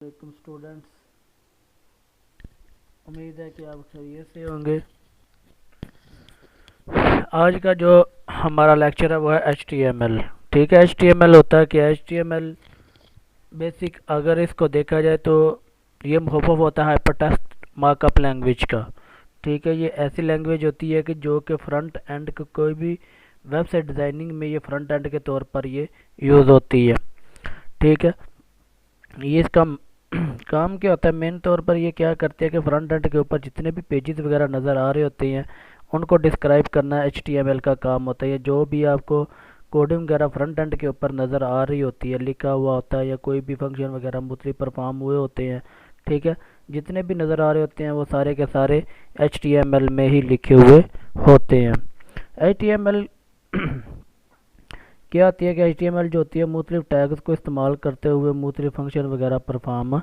वालेकुम स्टूडेंट्स। उम्मीद है कि आप खैरियत से होंगे। आज का जो हमारा लेक्चर है वो है HTML। ठीक है, HTML होता है क्या? HTML बेसिक अगर इसको देखा जाए तो ये मुहफ़्फ़ होता है हाइपरटेक्स्ट मार्कअप लैंग्वेज का। ठीक है, ये ऐसी लैंग्वेज होती है कि जो कि फ्रंट एंड का कोई भी वेबसाइट डिज़ाइनिंग में ये फ्रंट एंड के तौर पर ये यूज़ होती है। ठीक है, ये इसका काम क्या होता है? मेन तौर पर ये क्या करते हैं कि फ्रंट एंड के ऊपर जितने भी पेजेस वगैरह नज़र आ रहे होते हैं उनको डिस्क्राइब करना HTML का काम होता है। जो भी आपको कोडिंग वगैरह फ्रंट एंड के ऊपर नज़र आ रही होती है, लिखा हुआ होता है या कोई भी फंक्शन वगैरह मुख्तलिफ परफॉर्म हुए होते हैं, ठीक है, जितने भी नज़र आ रहे होते हैं वो सारे के सारे HTML में ही लिखे हुए होते हैं। HTML क्या आती है कि HTML जो होती है मुख्तलिफ टैग्स को इस्तेमाल करते हुए मुख्तलिफ फंक्शन वगैरह परफॉर्म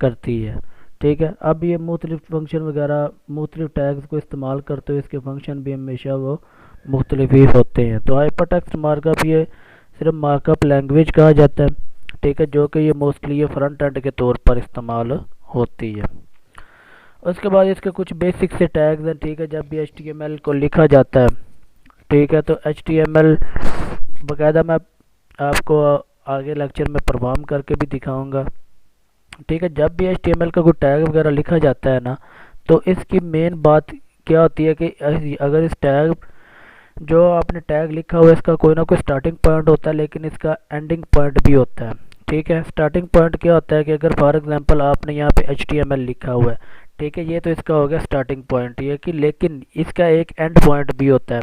करती है। ठीक है, अब ये मुख्तलिफ फंक्शन वगैरह मुख्तलिफ टैग्स को इस्तेमाल करते हुए इसके फंक्शन भी हमेशा वो मुख्तलिफ ही होते हैं। तो हाइपरटेक्स्ट मार्कअप ये सिर्फ मार्कअप लैंग्वेज कहा जाता है। ठीक है, जो कि ये मोस्टली ये फ्रंट एंड के तौर पर इस्तेमाल होती है। उसके बाद इसके कुछ बेसिक से टैग्स हैं। ठीक है, जब भी HTML को लिखा जाता है, ठीक है, तो HTML बाकायदा मैं आपको आगे लेक्चर में परफॉर्म करके भी दिखाऊंगा। ठीक है, जब भी HTML का कोई टैग वगैरह लिखा जाता है ना, तो इसकी मेन बात क्या होती है कि अगर इस टैग जो आपने टैग लिखा हुआ है इसका कोई ना कोई स्टार्टिंग पॉइंट होता है, लेकिन इसका एंडिंग पॉइंट भी होता है। ठीक है, स्टार्टिंग पॉइंट क्या होता है कि अगर फॉर एग्जांपल आपने यहाँ पे HTML लिखा हुआ है, ठीक है, ये तो इसका हो गया स्टार्टिंग पॉइंट, ये कि लेकिन इसका एक एंड पॉइंट भी होता है।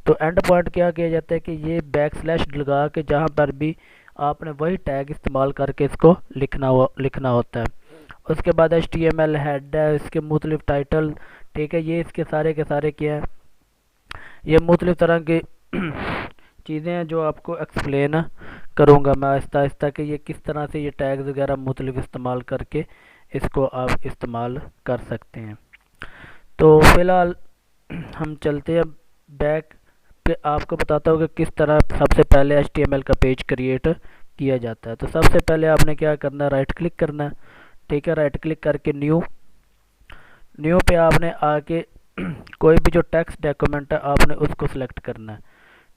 तो एंड पॉइंट क्या किया जाता है कि ये बैक स्लैश लगा के जहाँ पर भी आपने वही टैग इस्तेमाल करके इसको लिखना होता है। उसके बाद HTML हेड है, इसके मुख्तलिफ टाइटल, ठीक है, ये इसके सारे के सारे क्या है, ये मुख्तलिफ तरह की चीज़ें हैं जो आपको एक्सप्लेन करूँगा मैं आहिस्ता आहिस्ता कि ये किस तरह से ये टैग्स वगैरह मुख्तलिफ इस्तेमाल करके इसको आप इस्तेमाल कर सकते हैं। तो फ़िलहाल हम चलते हैं बैक पे, आपको बताता हूँ कि किस तरह सबसे पहले HTML का पेज क्रिएट किया जाता है। तो सबसे पहले आपने क्या करना है, राइट क्लिक करना है। ठीक है, राइट क्लिक करके न्यू न्यू पे आपने आके कोई भी जो टेक्स्ट डॉक्यूमेंट है आपने उसको सिलेक्ट करना है।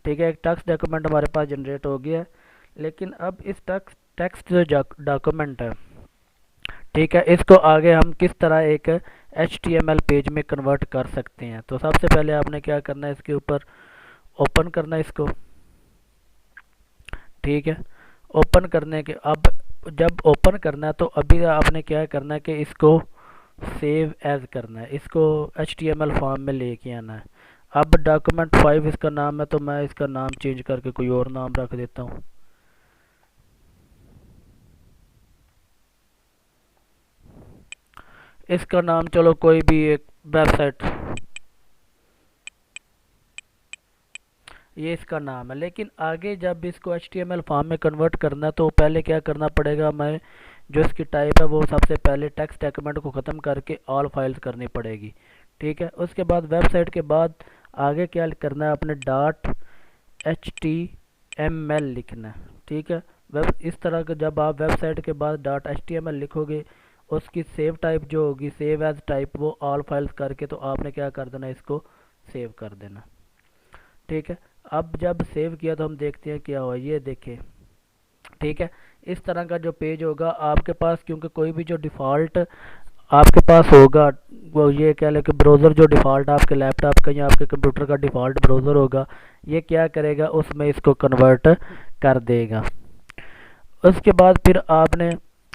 ठीक है, एक टेक्स्ट डॉक्यूमेंट हमारे पास जनरेट हो गया है, लेकिन अब इस टेक्स्ट जो डॉक्यूमेंट है, ठीक है, इसको आगे हम किस तरह एक HTML पेज में कन्वर्ट कर सकते हैं। तो सबसे पहले आपने क्या करना है, इसके ऊपर ओपन करना है इसको। ठीक है, ओपन करने के अब जब ओपन करना है तो अभी आपने क्या करना है कि इसको सेव एज करना है, इसको HTML फॉर्म में लेके आना है। अब डॉक्यूमेंट 5 इसका नाम है, तो मैं इसका नाम चेंज करके कोई और नाम रख देता हूँ। इसका नाम चलो कोई भी एक वेबसाइट, ये इसका नाम है। लेकिन आगे जब इसको HTML फॉर्म में कन्वर्ट करना है तो पहले क्या करना पड़ेगा, हमें जो इसकी टाइप है वो सबसे पहले टेक्स्ट डॉक्यूमेंट को ख़त्म करके ऑल फाइल्स करनी पड़ेगी। ठीक है, उसके बाद वेबसाइट के बाद आगे क्या करना है, अपने .html लिखना है। ठीक है, वेब इस तरह का जब आप वेबसाइट के बाद .html लिखोगे, उसकी सेव टाइप जो होगी, सेव एज टाइप, वो ऑल फाइल्स करके तो आपने क्या कर देना, इसको सेव कर देना। ठीक है, अब जब सेव किया तो हम देखते हैं क्या हुआ, ये देखें। ठीक है, इस तरह का जो पेज होगा आपके पास, क्योंकि कोई भी जो डिफ़ॉल्ट आपके पास होगा, वो ये कह लें कि ब्राउज़र जो डिफ़ॉल्ट आपके लैपटॉप का या आपके कंप्यूटर का डिफ़ॉल्ट ब्राउज़र होगा, ये क्या करेगा, उसमें इसको कन्वर्ट कर देगा। उसके बाद फिर आपने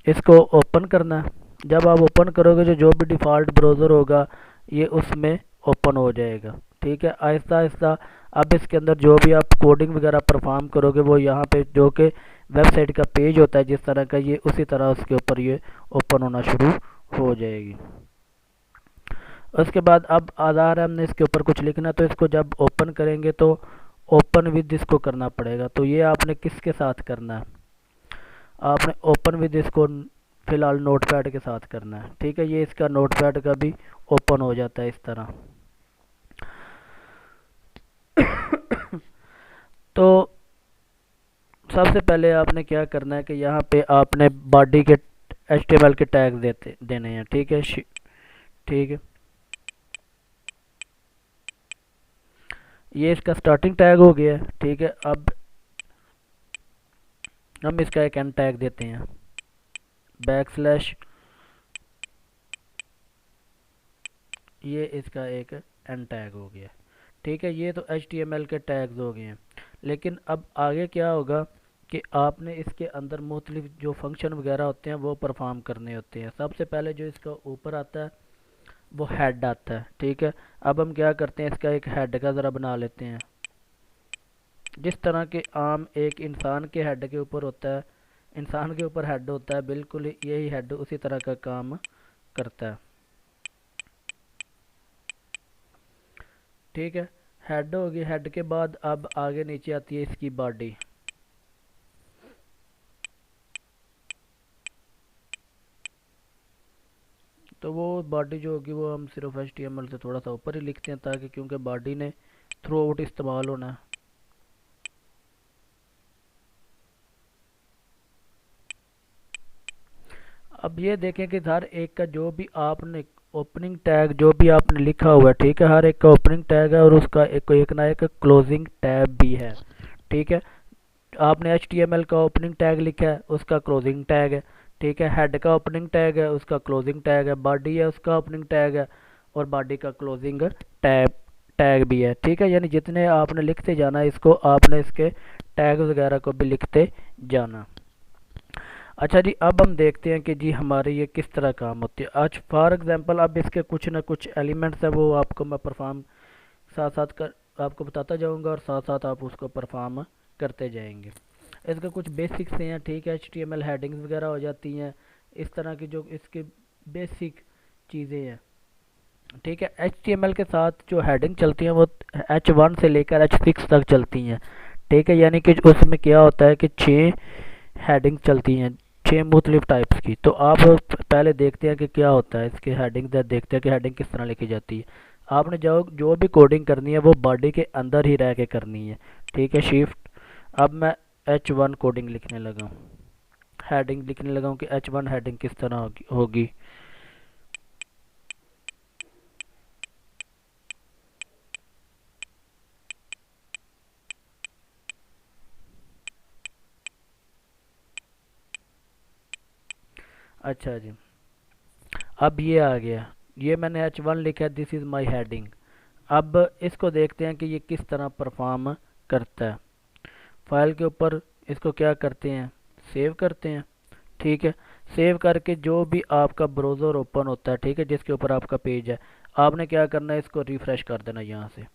इसको ओपन करना है। जब आप ओपन करोगे तो जो भी डिफ़ॉल्ट ब्राउज़र होगा ये उसमें ओपन हो जाएगा। ठीक है, आहिस्ता आहिस्ता अब इसके अंदर जो भी आप कोडिंग वगैरह परफॉर्म करोगे वो यहाँ पे जो कि वेबसाइट का पेज होता है जिस तरह का, ये उसी तरह उसके ऊपर ये ओपन होना शुरू हो जाएगी। उसके बाद अब आधार है, हमने इसके ऊपर कुछ लिखना, तो इसको जब ओपन करेंगे तो ओपन विद इसको करना पड़ेगा। तो ये आपने किसके साथ करना है, आपने ओपन विद इसको फ़िलहाल नोटपैड के साथ करना है। ठीक है, ये इसका नोटपैड का भी ओपन हो जाता है इस तरह। तो सबसे पहले आपने क्या करना है कि यहाँ पे आपने बॉडी के HTML के टैग देने हैं। ठीक है, ठीक है, ये इसका स्टार्टिंग टैग हो गया। ठीक है, अब हम इसका एक एंड टैग देते हैं, बैकस्लैश, ये इसका एक एंड टैग हो गया। ठीक है, ये तो HTML के टैग्स हो गए हैं। लेकिन अब आगे क्या होगा कि आपने इसके अंदर मुख्तलिफ जो फंक्शन वगैरह होते हैं वो परफॉर्म करने होते हैं। सबसे पहले जो इसका ऊपर आता है वो हेड आता है। ठीक है, अब हम क्या करते हैं, इसका एक हेड का ज़रा बना लेते हैं, जिस तरह के आम एक इंसान के हेड के ऊपर होता है, इंसान के ऊपर हेड होता है, बिल्कुल यही हेड उसी तरह का काम करता है। ठीक है, हेड होगी, हेड के बाद अब आगे नीचे आती है इसकी बॉडी। तो वो बॉडी जो होगी वो हम सिर्फ HTML से थोड़ा सा ऊपर ही लिखते हैं, ताकि क्योंकि बॉडी ने थ्रू आउट इस्तेमाल होना है। अब ये देखें कि हर एक का जो भी आपने ओपनिंग टैग जो भी आपने लिखा हुआ है, ठीक है, हर एक का ओपनिंग टैग है और उसका एक ना एक क्लोजिंग टैग भी है। ठीक है, आपने HTML का ओपनिंग टैग लिखा है, उसका क्लोजिंग टैग है। ठीक है, हेड का ओपनिंग टैग है, उसका क्लोजिंग टैग है। बॉडी है, उसका ओपनिंग टैग है और बॉडी का क्लोजिंग टैग टैग भी है। ठीक है, यानी जितने आपने लिखते जाना है इसको, आपने इसके टैग वगैरह को भी लिखते जाना। अच्छा जी, अब हम देखते हैं कि जी हमारे ये किस तरह काम होती है। आज फॉर एग्जांपल अब इसके कुछ ना कुछ एलिमेंट्स हैं, वो आपको मैं परफॉर्म साथ साथ कर आपको बताता जाऊंगा और साथ साथ आप उसको परफॉर्म करते जाएंगे। इसके कुछ बेसिक्स हैं। ठीक है, HTML हेडिंग्स वगैरह हो जाती हैं, इस तरह की जो इसके बेसिक चीज़ें हैं। ठीक है, HTML के साथ जो हेडिंग चलती हैं वो H1 से लेकर H6 तक चलती हैं। ठीक है, यानी कि उसमें क्या होता है कि 6 हेडिंग चलती हैं, 6 मुख्तलिफ टाइप्स की। तो आप पहले देखते हैं कि क्या होता है इसके हेडिंग, देखते हैं कि हेडिंग किस तरह लिखी जाती है। आपने जो जो भी कोडिंग करनी है वो बॉडी के अंदर ही रह के करनी है। ठीक है, शिफ्ट, अब मैं H1 कोडिंग लिखने लगा हूँ, हेडिंग लिखने लगा हूँ कि H1 हेडिंग किस तरह होगी। अच्छा जी, अब ये आ गया, ये मैंने H1 लिखा है, दिस इज़ माई हेडिंग। अब इसको देखते हैं कि ये किस तरह परफॉर्म करता है। फाइल के ऊपर इसको क्या करते हैं, सेव करते हैं। ठीक है, सेव करके जो भी आपका ब्राउज़र ओपन होता है, ठीक है, जिसके ऊपर आपका पेज है, आपने क्या करना है, इसको रिफ़्रेश कर देना यहाँ से।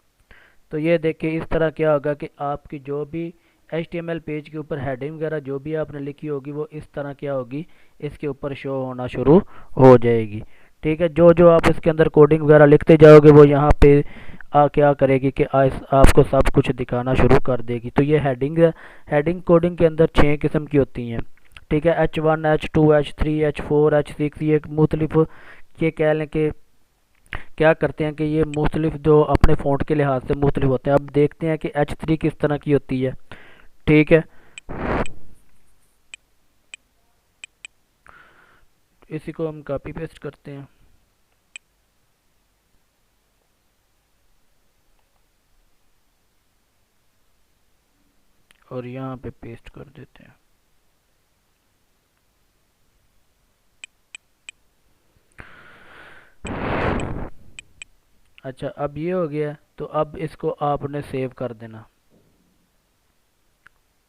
तो ये देखिए इस तरह क्या होगा कि आपकी जो भी HTML पेज के ऊपर हेडिंग वगैरह जो भी आपने लिखी होगी वो इस तरह क्या होगी, इसके ऊपर शो होना शुरू हो जाएगी। ठीक है, जो जो आप इसके अंदर कोडिंग वगैरह लिखते जाओगे वो यहाँ पे क्या करेगी कि आपको सब कुछ दिखाना शुरू कर देगी। तो ये हेडिंग है, हेडिंग कोडिंग के अंदर 6 किस्म की होती हैं। ठीक है, H1 H2 H3 H4 H6, ये मुख्तलिफ, ये कह लें कि क्या करते हैं कि ये मुख्तलिफ जो अपने फ़ॉन्ट के लिहाज से मुख्तलिफ होते हैं। अब देखते हैं कि H3 किस तरह की होती है। ठीक है, इसी को हम कॉपी पेस्ट करते हैं और यहाँ पे पेस्ट कर देते हैं। अच्छा, अब ये हो गया, तो अब इसको आपने सेव कर देना।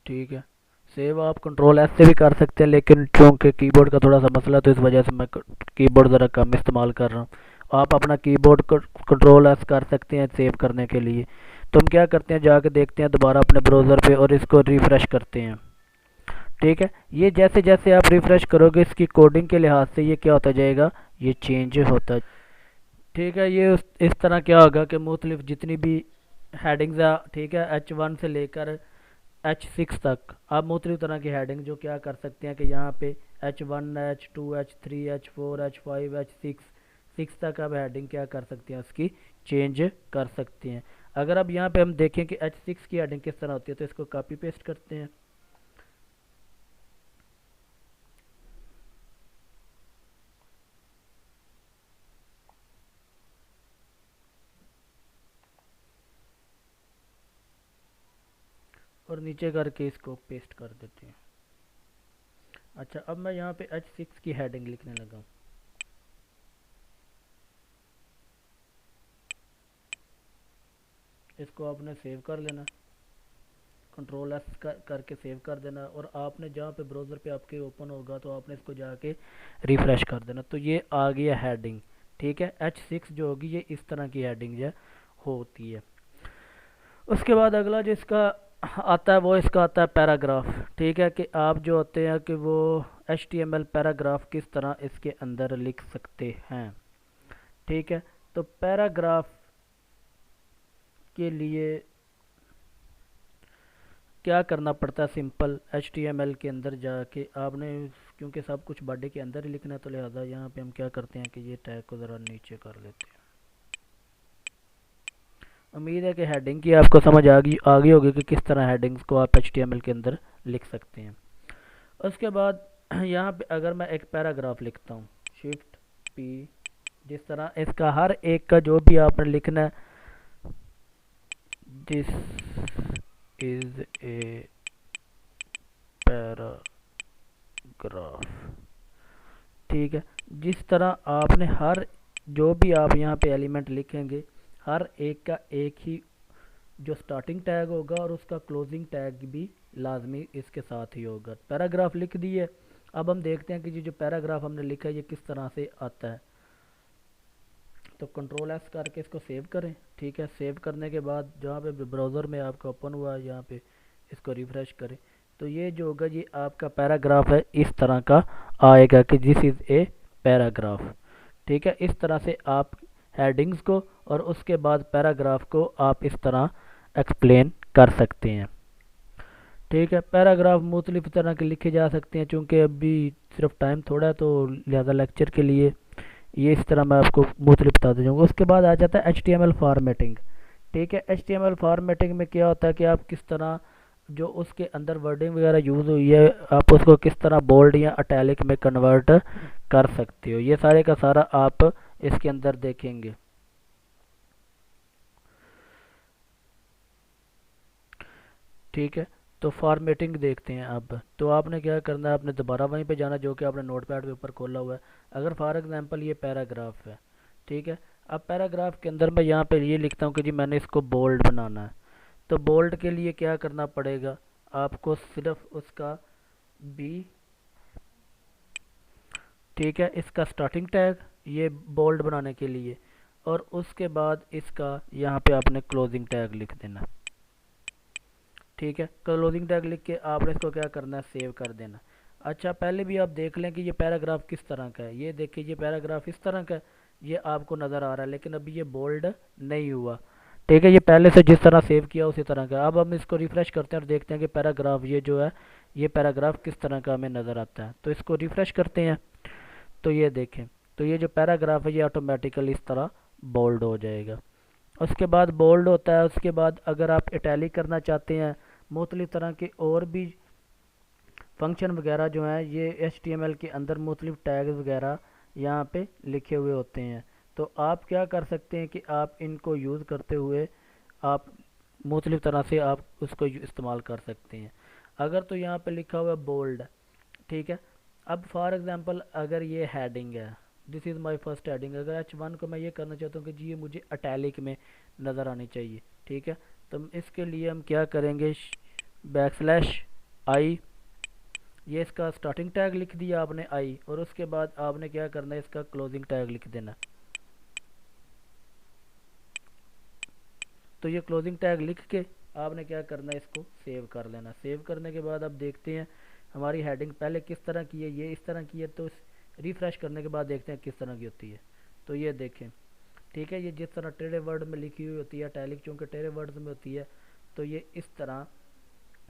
ठीक है, सेव आप कंट्रोल एस से भी कर सकते हैं, लेकिन चूँकि कीबोर्ड का थोड़ा सा मसला है तो इस वजह से मैं कीबोर्ड ज़रा कम इस्तेमाल कर रहा हूँ। आप अपना कीबोर्ड कंट्रोल एस कर सकते हैं सेव करने के लिए। तो हम क्या करते हैं, जाके देखते हैं दोबारा अपने ब्राउज़र पे और इसको रिफ़्रेश करते हैं। ठीक है, ये जैसे जैसे आप रिफ़्रेश करोगे इसकी कोडिंग के लिहाज से ये क्या होता जाएगा, ये चेंज होता। ठीक है, ये इस तरह क्या होगा कि मुख्तलिफ जितनी भी हेडिंग्स है, ठीक है, H1 से लेकर H6 तक आप मुख्तलिफ तरह की हेडिंग जो क्या कर सकते हैं कि यहाँ पे H1 H2 H3 H4 H5 H6 6 तक आप हेडिंग क्या कर सकते हैं, उसकी चेंज कर सकते हैं। अगर अब यहाँ पे हम देखें कि H6 की हेडिंग किस तरह होती है, तो इसको कॉपी पेस्ट करते हैं। और नीचे करके इसको पेस्ट कर देते हैं। अच्छा, अब मैं यहाँ पे H6 की हेडिंग लिखने लगा हूँ। इसको आपने सेव कर लेना, कंट्रोल एस करके सेव कर देना, और आपने जहाँ पे ब्राउज़र पे आपके ओपन होगा तो आपने इसको जाके रिफ़्रेश कर देना। तो ये आ गया हेडिंग, ठीक है। H6 जो होगी ये इस तरह की हेडिंग जो होती है। उसके बाद अगला जो इसका आता है वो इसका आता है पैराग्राफ, ठीक है, कि आप जो होते हैं कि वो HTML पैराग्राफ किस तरह इसके अंदर लिख सकते हैं, ठीक है। तो पैराग्राफ के लिए क्या करना पड़ता है, सिंपल HTML के अंदर जाके आपने, क्योंकि सब कुछ बॉडी के अंदर ही लिखना है तो लिहाजा यहाँ पे हम क्या करते हैं कि ये टैग को ज़रा नीचे कर लेते हैं। उम्मीद है कि हेडिंग की आपको समझ आ गई होगी कि किस तरह हेडिंग्स को आप HTML के अंदर लिख सकते हैं। उसके बाद यहाँ पे अगर मैं एक पैराग्राफ लिखता हूँ, शिफ्ट P, जिस तरह इसका हर एक का जो भी आपने लिखना है, दिस इज ए पैराग्राफ, ठीक है। जिस तरह आपने हर जो भी आप यहाँ पे एलिमेंट लिखेंगे, हर एक का एक ही जो स्टार्टिंग टैग होगा और उसका क्लोजिंग टैग भी लाजमी इसके साथ ही होगा। पैराग्राफ लिख दिए। अब हम देखते हैं कि जो पैराग्राफ हमने लिखा है ये किस तरह से आता है। तो कंट्रोल एस करके इसको सेव करें, ठीक है। सेव करने के बाद जहाँ पे ब्राउज़र में आपका ओपन हुआ है यहाँ पे इसको रिफ़्रेश करें, तो ये जो होगा ये आपका पैराग्राफ है, इस तरह का आएगा कि दिस इज़ ए पैराग्राफ, ठीक है। इस तरह से आप हेडिंग्स को और उसके बाद पैराग्राफ को आप इस तरह एक्सप्लेन कर सकते हैं, ठीक है। पैराग्राफ मुख्तलिफ तरह के लिखे जा सकते हैं, चूँकि अभी सिर्फ टाइम थोड़ा है तो लिहाजा लेक्चर के लिए ये इस तरह मैं आपको मुख्तलिफ बताते जाऊँगा। उसके बाद आ जाता है HTML फॉर्मेटिंग, ठीक है। HTML फॉर्मेटिंग में क्या होता है कि आप किस तरह जो उसके अंदर वर्डिंग वगैरह यूज़ हुई है आप उसको किस तरह बोल्ड या अटैलिक में कन्वर्ट कर सकते हो, ये सारे का सारा आप इसके अंदर देखेंगे, ठीक है। तो फॉर्मेटिंग देखते हैं अब। तो आपने क्या करना है, आपने दोबारा वहीं पे जाना जो कि आपने नोटपैड पे ऊपर खोला हुआ है। अगर फॉर एग्जांपल ये पैराग्राफ है, ठीक है। अब पैराग्राफ के अंदर मैं यहाँ पे ये लिखता हूँ कि जी मैंने इसको बोल्ड बनाना है। तो बोल्ड के लिए क्या करना पड़ेगा, आपको सिर्फ उसका बी, ठीक है, इसका स्टार्टिंग टैग ये बोल्ड बनाने के लिए, और उसके बाद इसका यहाँ पे आपने क्लोजिंग टैग लिख देना, ठीक है। क्लोजिंग टैग लिख के आपने इसको क्या करना है, सेव कर देना। अच्छा, पहले भी आप देख लें कि ये पैराग्राफ किस तरह का है। ये देखिए ये पैराग्राफ इस तरह का है, ये आपको नज़र आ रहा है, लेकिन अभी ये बोल्ड नहीं हुआ, ठीक है। ये पहले से जिस तरह सेव किया उसी तरह का। अब हम इसको रिफ़्रेश करते हैं और देखते हैं कि पैराग्राफ ये जो है ये पैराग्राफ किस तरह का हमें नज़र आता है। तो इसको रिफ़्रेश करते हैं, तो ये देखें, तो ये जो पैराग्राफ है ये ऑटोमेटिकली इस तरह बोल्ड हो जाएगा। उसके बाद बोल्ड होता है। उसके बाद अगर आप इटैलिक करना चाहते हैं, मुख्तलिफ़ तरह के और भी फंक्शन वगैरह जो हैं ये HTML के अंदर मुख्तलिफ़ टैग्स वगैरह यहाँ पे लिखे हुए होते हैं। तो आप क्या कर सकते हैं कि आप इनको यूज़ करते हुए आप मुख्तलिफ़ तरह से आप उसको इस्तेमाल कर सकते हैं। अगर तो यहाँ पे लिखा हुआ है बोल्ड, ठीक है। अब फॉर एग्ज़ाम्पल अगर ये हेडिंग है, this is my first heading, अगर H1 को मैं ये करना चाहता हूँ कि जी ये मुझे अटैलिक में नज़र आनी चाहिए, ठीक है। तो इसके लिए हम क्या करेंगे, \i, ये इसका स्टार्टिंग टैग लिख दिया आपने आई, और उसके बाद आपने क्या करना है, इसका क्लोजिंग टैग लिख देना। तो ये क्लोजिंग टैग लिख के आपने क्या करना है, इसको सेव कर लेना। सेव करने के बाद अब देखते हैं हमारी हेडिंग पहले किस तरह की है, ये इस तरह की है। तो रिफ़्रेश करने के बाद देखते हैं किस तरह की होती है। तो ये देखें, ठीक है, ये जिस तरह टेढ़े वर्ड में लिखी हुई होती है, टैलिक चूँकि टेढ़े वर्ड्स में होती है, तो ये इस तरह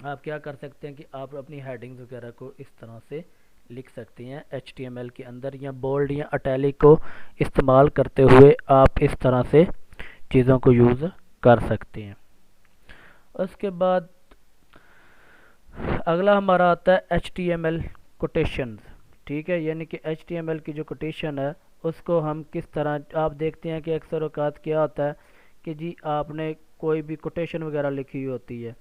आप क्या कर सकते हैं कि आप अपनी हेडिंग्स वगैरह को इस तरह से लिख सकते हैं HTML के अंदर, या बोल्ड या अटैलिक को इस्तेमाल करते हुए आप इस तरह से चीज़ों को यूज़ कर सकते हैं। उसके बाद अगला हमारा आता है HTML कोटेशंस, ठीक है, यानी कि HTML की जो कोटेशन है उसको हम किस तरह, आप देखते हैं कि अक्सर औकात क्या होता है कि जी आपने कोई भी कोटेशन वगैरह लिखी हुई होती है,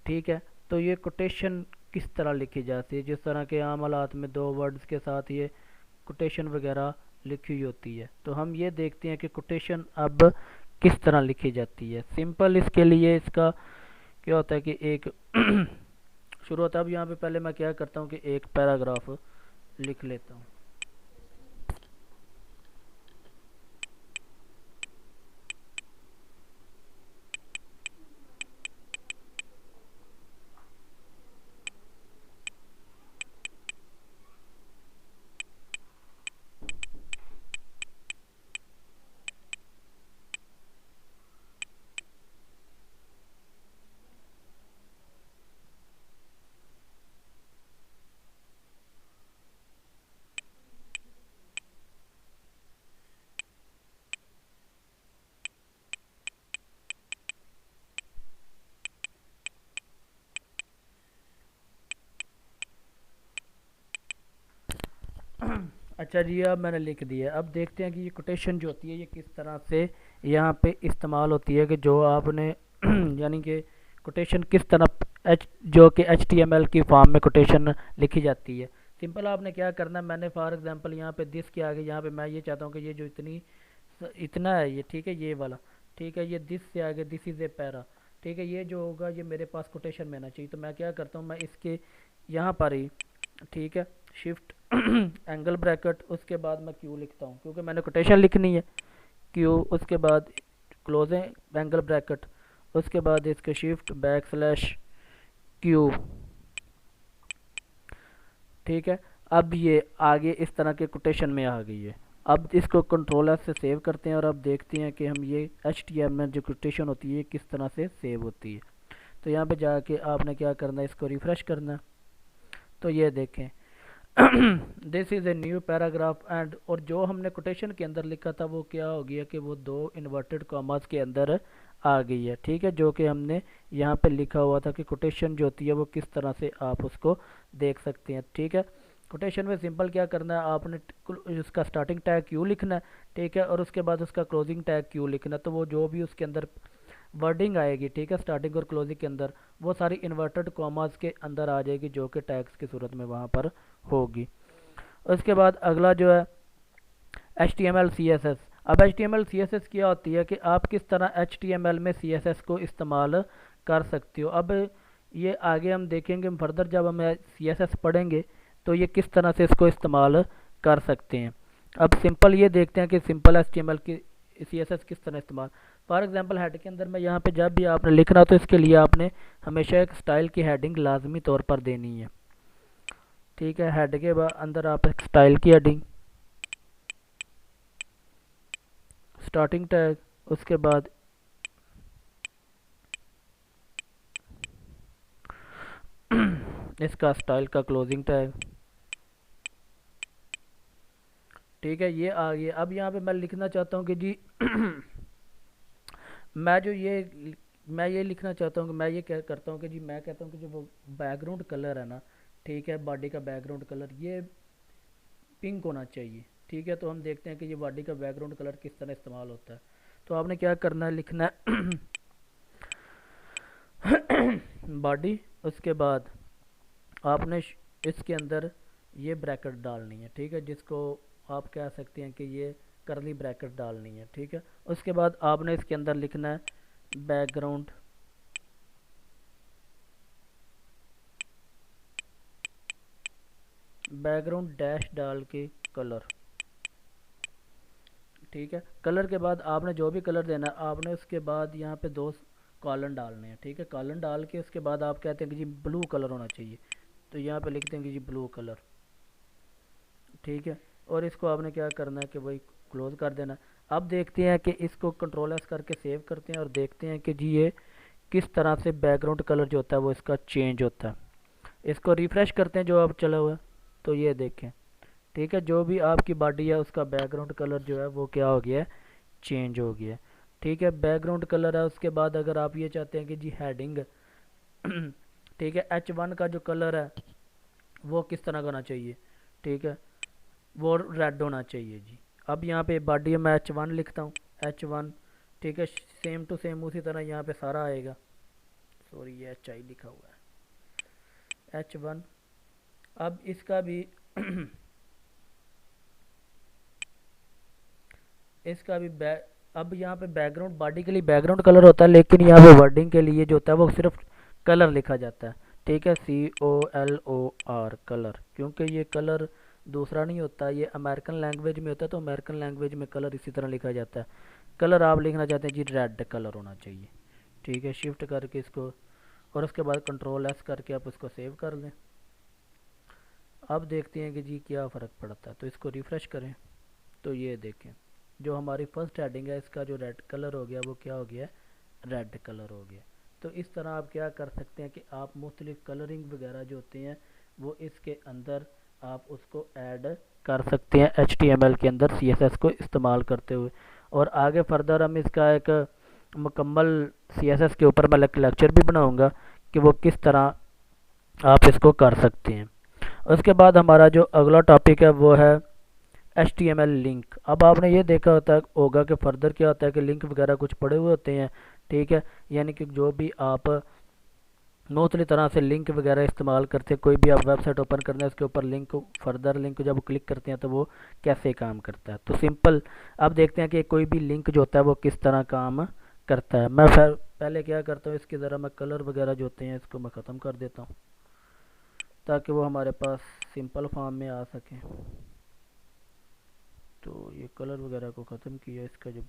ठीक है। तो ये कोटेशन किस तरह लिखी जाती है, जिस तरह के आम हालात में दो वर्ड्स के साथ ये कोटेशन वगैरह लिखी हुई होती है, तो हम ये देखते हैं कि कोटेशन अब किस तरह लिखी जाती है। सिंपल इसके लिए इसका क्या होता है कि एक शुरू होता है। अब यहाँ पे पहले मैं क्या करता हूँ कि एक पैराग्राफ लिख लेता हूँ। अच्छा जी, अब मैंने लिख दिया। अब देखते हैं कि ये कोटेशन जो होती है ये किस तरह से यहाँ पे इस्तेमाल होती है, कि जो आपने यानी कि कोटेशन किस तरह जो कि HTML की फॉर्म में कोटेशन लिखी जाती है। सिंपल आपने क्या करना है, मैंने फॉर एग्जांपल यहाँ पे दिस के आगे यहाँ पे मैं ये चाहता हूँ कि ये जो इतना है ये, ठीक है, ये वाला, ठीक है, ये दिस से आगे दिस इज़ ए पैरा, ठीक है, ये जो होगा ये मेरे पास कोटेशन में आना चाहिए। तो मैं क्या करता हूँ, मैं इसके यहाँ पर ही, ठीक है, शिफ्ट एंगल ब्रैकेट, उसके बाद मैं क्यू लिखता हूँ क्योंकि मैंने कोटेशन लिखनी है, क्यू, उसके बाद क्लोजिंग एंगल ब्रैकेट, उसके बाद इसके शिफ्ट बैक स्लैश क्यू, ठीक है। अब ये आगे इस तरह के कोटेशन में आ गई है। अब इसको कंट्रोल एस से सेव करते हैं और अब देखते हैं कि हम ये HTML जो कोटेशन होती है किस तरह से सेव होती है। तो यहाँ पे जाके आपने क्या करना है, इसको रिफ़्रेश करना है। तो ये देखें this is a new paragraph and, और जो हमने कोटेशन के अंदर लिखा था वो क्या हो गया कि वो दो इन्वर्टेड कॉमास के अंदर आ गई है, ठीक है, जो कि हमने यहाँ पे लिखा हुआ था कि कोटेशन जो होती है वो किस तरह से आप उसको देख सकते हैं, ठीक है। कोटेशन में सिंपल क्या करना है, आपने उसका स्टार्टिंग टैग क्यू लिखना है, ठीक है, और उसके बाद उसका क्लोजिंग टैग क्यू लिखना है। तो वो जो भी उसके अंदर वर्डिंग आएगी, ठीक है, स्टार्टिंग और क्लोजिंग के अंदर, वो सारी इन्वर्टेड कॉमास के अंदर आ जाएगी जो कि टैग्स की सूरत में वहाँ पर होगी। उसके बाद अगला जो है HTML CSS। अब HTML CSS क्या होती है कि आप किस तरह HTML में CSS को इस्तेमाल कर सकते हो। अब ये आगे हम देखेंगे फर्दर, जब हम CSS पढ़ेंगे तो ये किस तरह से इसको इस्तेमाल कर सकते हैं। अब सिंपल ये देखते हैं कि सिंपल HTML की CSS किस तरह इस्तेमाल। फॉर एग्जांपल हेड के अंदर मैं यहाँ पे जब भी आपने लिखना तो इसके लिए आपने हमेशा एक स्टाइल की हेडिंग लाजमी तौर पर देनी है, ठीक है। हेड के बाद अंदर आप एक स्टाइल की हेडिंग, स्टार्टिंग टैग, उसके बाद इसका स्टाइल का क्लोजिंग टैग, ठीक है, ये आ गया। अब यहाँ पे मैं लिखना चाहता हूँ कि जी मैं ये लिखना चाहता हूँ कि मैं ये क्या करता हूँ कि जी मैं कहता हूँ कि जो वो बैकग्राउंड कलर है ना, ठीक है, बॉडी का बैकग्राउंड कलर ये पिंक होना चाहिए, ठीक है। तो हम देखते हैं कि ये बॉडी का बैकग्राउंड कलर किस तरह इस्तेमाल होता है। तो आपने क्या करना है, लिखना है बॉडी, उसके बाद आपने इसके अंदर ये ब्रैकेट डालनी है, ठीक है, जिसको आप कह सकते हैं कि ये करली ब्रैकेट डालनी है, ठीक है। उसके बाद आपने इसके अंदर लिखना है बैकग्राउंड, बैकग्राउंड डैश डाल के कलर, ठीक है। कलर के बाद आपने जो भी कलर देना है आपने उसके बाद यहाँ पे दो कॉलन डालने हैं, ठीक है। कॉलन डाल के उसके बाद आप कहते हैं कि जी ब्लू कलर होना चाहिए, तो यहाँ पे लिखते हैं कि जी ब्लू कलर, ठीक है। और इसको आपने क्या करना है कि वही क्लोज कर देना। अब देखते हैं कि इसको कंट्रोल एस करके सेव करते हैं और देखते हैं कि जी ये किस तरह से बैकग्राउंड कलर जो होता है वो इसका चेंज होता है। इसको रिफ़्रेश करते हैं जो अब चला हुआ है, तो ये देखें, ठीक है, जो भी आपकी बॉडी है उसका बैकग्राउंड कलर जो है वो क्या हो गया है, चेंज हो गया है, ठीक है, बैकग्राउंड कलर है। उसके बाद अगर आप ये चाहते हैं कि जी हेडिंग ठीक है, H1 का जो कलर है वो किस तरह का होना चाहिए, ठीक है, वो रेड होना चाहिए जी। अब यहाँ पे बॉडी में H1 लिखता हूँ, H1, ठीक है, सेम टू सेम उसी तरह यहाँ पे सारा आएगा, सॉरी ये HI लिखा हुआ है, H1। अब इसका भी इसका भी अब यहाँ पे बैकग्राउंड, बॉडी के लिए बैकग्राउंड कलर होता है, लेकिन यहाँ पे वर्डिंग के लिए जो होता है वो सिर्फ कलर लिखा जाता है। ठीक है, COLOR कलर, क्योंकि ये कलर दूसरा नहीं होता, ये अमेरिकन लैंग्वेज में होता है, तो अमेरिकन लैंग्वेज में कलर इसी तरह लिखा जाता है। कलर आप लिखना चाहते हैं जी, रेड कलर होना चाहिए। ठीक है, शिफ्ट करके इसको और उसके बाद Ctrl+S करके आप इसको सेव कर लें। अब देखते हैं कि जी क्या फ़र्क पड़ता है, तो इसको रिफ़्रेश करें तो ये देखें जो हमारी फर्स्ट हेडिंग है इसका जो रेड कलर हो गया वो क्या हो गया, रेड कलर हो गया। तो इस तरह आप क्या कर सकते हैं कि आप मुख्तलिफ कलरिंग वगैरह जो होती हैं वो इसके अंदर आप उसको ऐड कर सकते हैं HTML के अंदर CSS को इस्तेमाल करते हुए। और आगे फर्दर हम इसका एक मुकम्मल CSS के ऊपर मैं एक लेक्चर भी बनाऊंगा कि वो किस तरह आप इसको कर सकते हैं। उसके बाद हमारा जो अगला टॉपिक है वो है HTML लिंक। अब आपने ये देखा होगा कि फर्दर क्या होता है कि लिंक वगैरह कुछ पड़े हुए होते हैं। ठीक है, यानी कि जो भी आप मुख्तलिफ तरह से लिंक वगैरह इस्तेमाल करते हैं, कोई भी आप वेबसाइट ओपन करना है उसके ऊपर लिंक, फर्दर लिंक जब क्लिक करते हैं तो वो कैसे काम करता है। तो सिंपल अब देखते हैं कि कोई भी लिंक जो होता है वो किस तरह काम करता है। मैं फिर पहले क्या करता हूँ, इसके ज़रा मैं कलर वगैरह जो होते हैं इसको मैं ख़त्म कर देता हूँ ताकि वो हमारे पास सिंपल फॉर्म में आ सके। तो ये कलर वगैरह को ख़त्म किया इसका जब,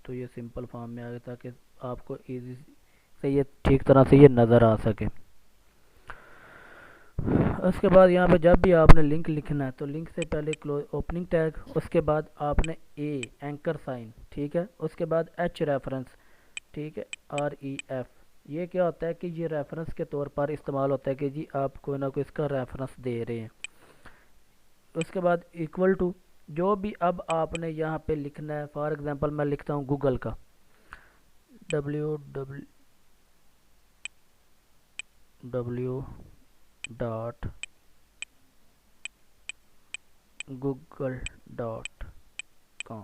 तो ये सिंपल फॉर्म में आ गया ताकि आपको इजी से ये ठीक तरह से ये नज़र आ सके। उसके बाद यहाँ पे जब भी आपने लिंक लिखना है तो लिंक से पहले क्लोज ओपनिंग टैग, उसके बाद आपने एंकर साइन, ठीक है, उसके बाद H रेफरेंस, ठीक है, REF। ये क्या होता है कि ये रेफरेंस के तौर पर इस्तेमाल होता है कि जी आप कोई ना कोई इसका रेफरेंस दे रहे हैं। उसके बाद इक्वल टू, जो भी अब आपने यहाँ पे लिखना है, फॉर एग्जांपल मैं लिखता हूँ गूगल का www.google.com।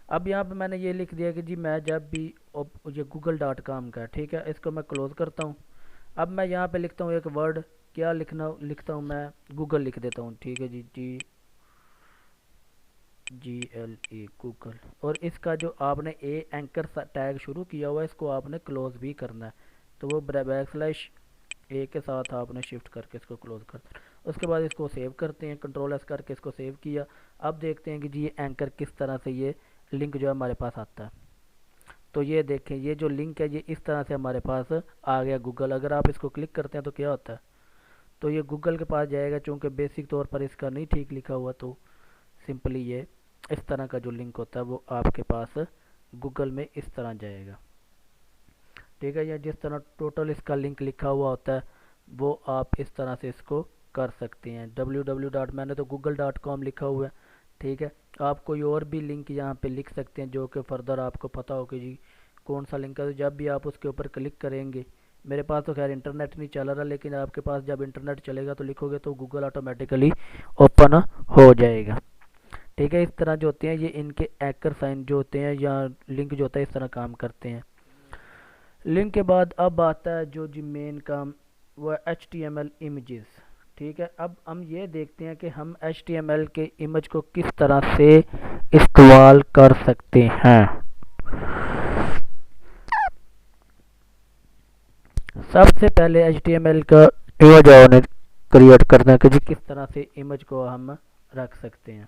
अब यहाँ पे मैंने ये लिख दिया कि जी मैं जब भी ये google.com का, ठीक है, इसको मैं क्लोज करता हूँ। अब मैं यहाँ पे लिखता हूँ एक वर्ड, क्या लिखता हूँ मैं, गूगल लिख देता हूँ। ठीक है जी, GLE गूगल। और इसका जो आपने एंकर टैग शुरू किया हुआ है इसको आपने क्लोज भी करना है, तो वो /A के साथ आपने शिफ्ट करके इसको क्लोज कर। उसके बाद इसको सेव करते हैं, Ctrl+S करके इसको सेव किया। अब देखते हैं कि जी ये एंकर किस तरह से ये लिंक जो है हमारे पास आता है। तो ये देखें ये जो लिंक है ये इस तरह से हमारे पास आ गया गूगल। अगर आप इसको क्लिक करते हैं तो क्या होता है, तो ये गूगल के पास जाएगा। चूँकि बेसिक तौर पर इसका नहीं ठीक लिखा हुआ तो सिंपली ये इस तरह का जो लिंक होता है वो आपके पास गूगल में इस तरह जाएगा। ठीक है, या जिस तरह टोटल इसका लिंक लिखा हुआ होता है वो आप इस तरह से इसको कर सकते हैं। www. मैंने तो google.com लिखा हुआ है। ठीक है, आप कोई और भी लिंक यहाँ पे लिख सकते हैं जो कि फर्दर आपको पता हो कि जी कौन सा लिंक है। तो जब भी आप उसके ऊपर क्लिक करेंगे, मेरे पास तो खैर इंटरनेट नहीं चल रहा, लेकिन आपके पास जब इंटरनेट चलेगा तो लिखोगे तो गूगल ऑटोमेटिकली ओपन हो जाएगा। ठीक है, इस तरह जो होते हैं ये इनके एकर साइन जो होते हैं या लिंक जो होता है इस तरह काम करते हैं। लिंक के बाद अब आता है जो जी मेन काम, वो HTML इमेजेस। ठीक है, अब हम ये देखते हैं कि हम HTML के इमेज को किस तरह से इस्तेमाल कर सकते हैं। सबसे पहले HTML का इमेज हमने क्रिएट करना है कि जी किस तरह से इमेज को हम रख सकते हैं।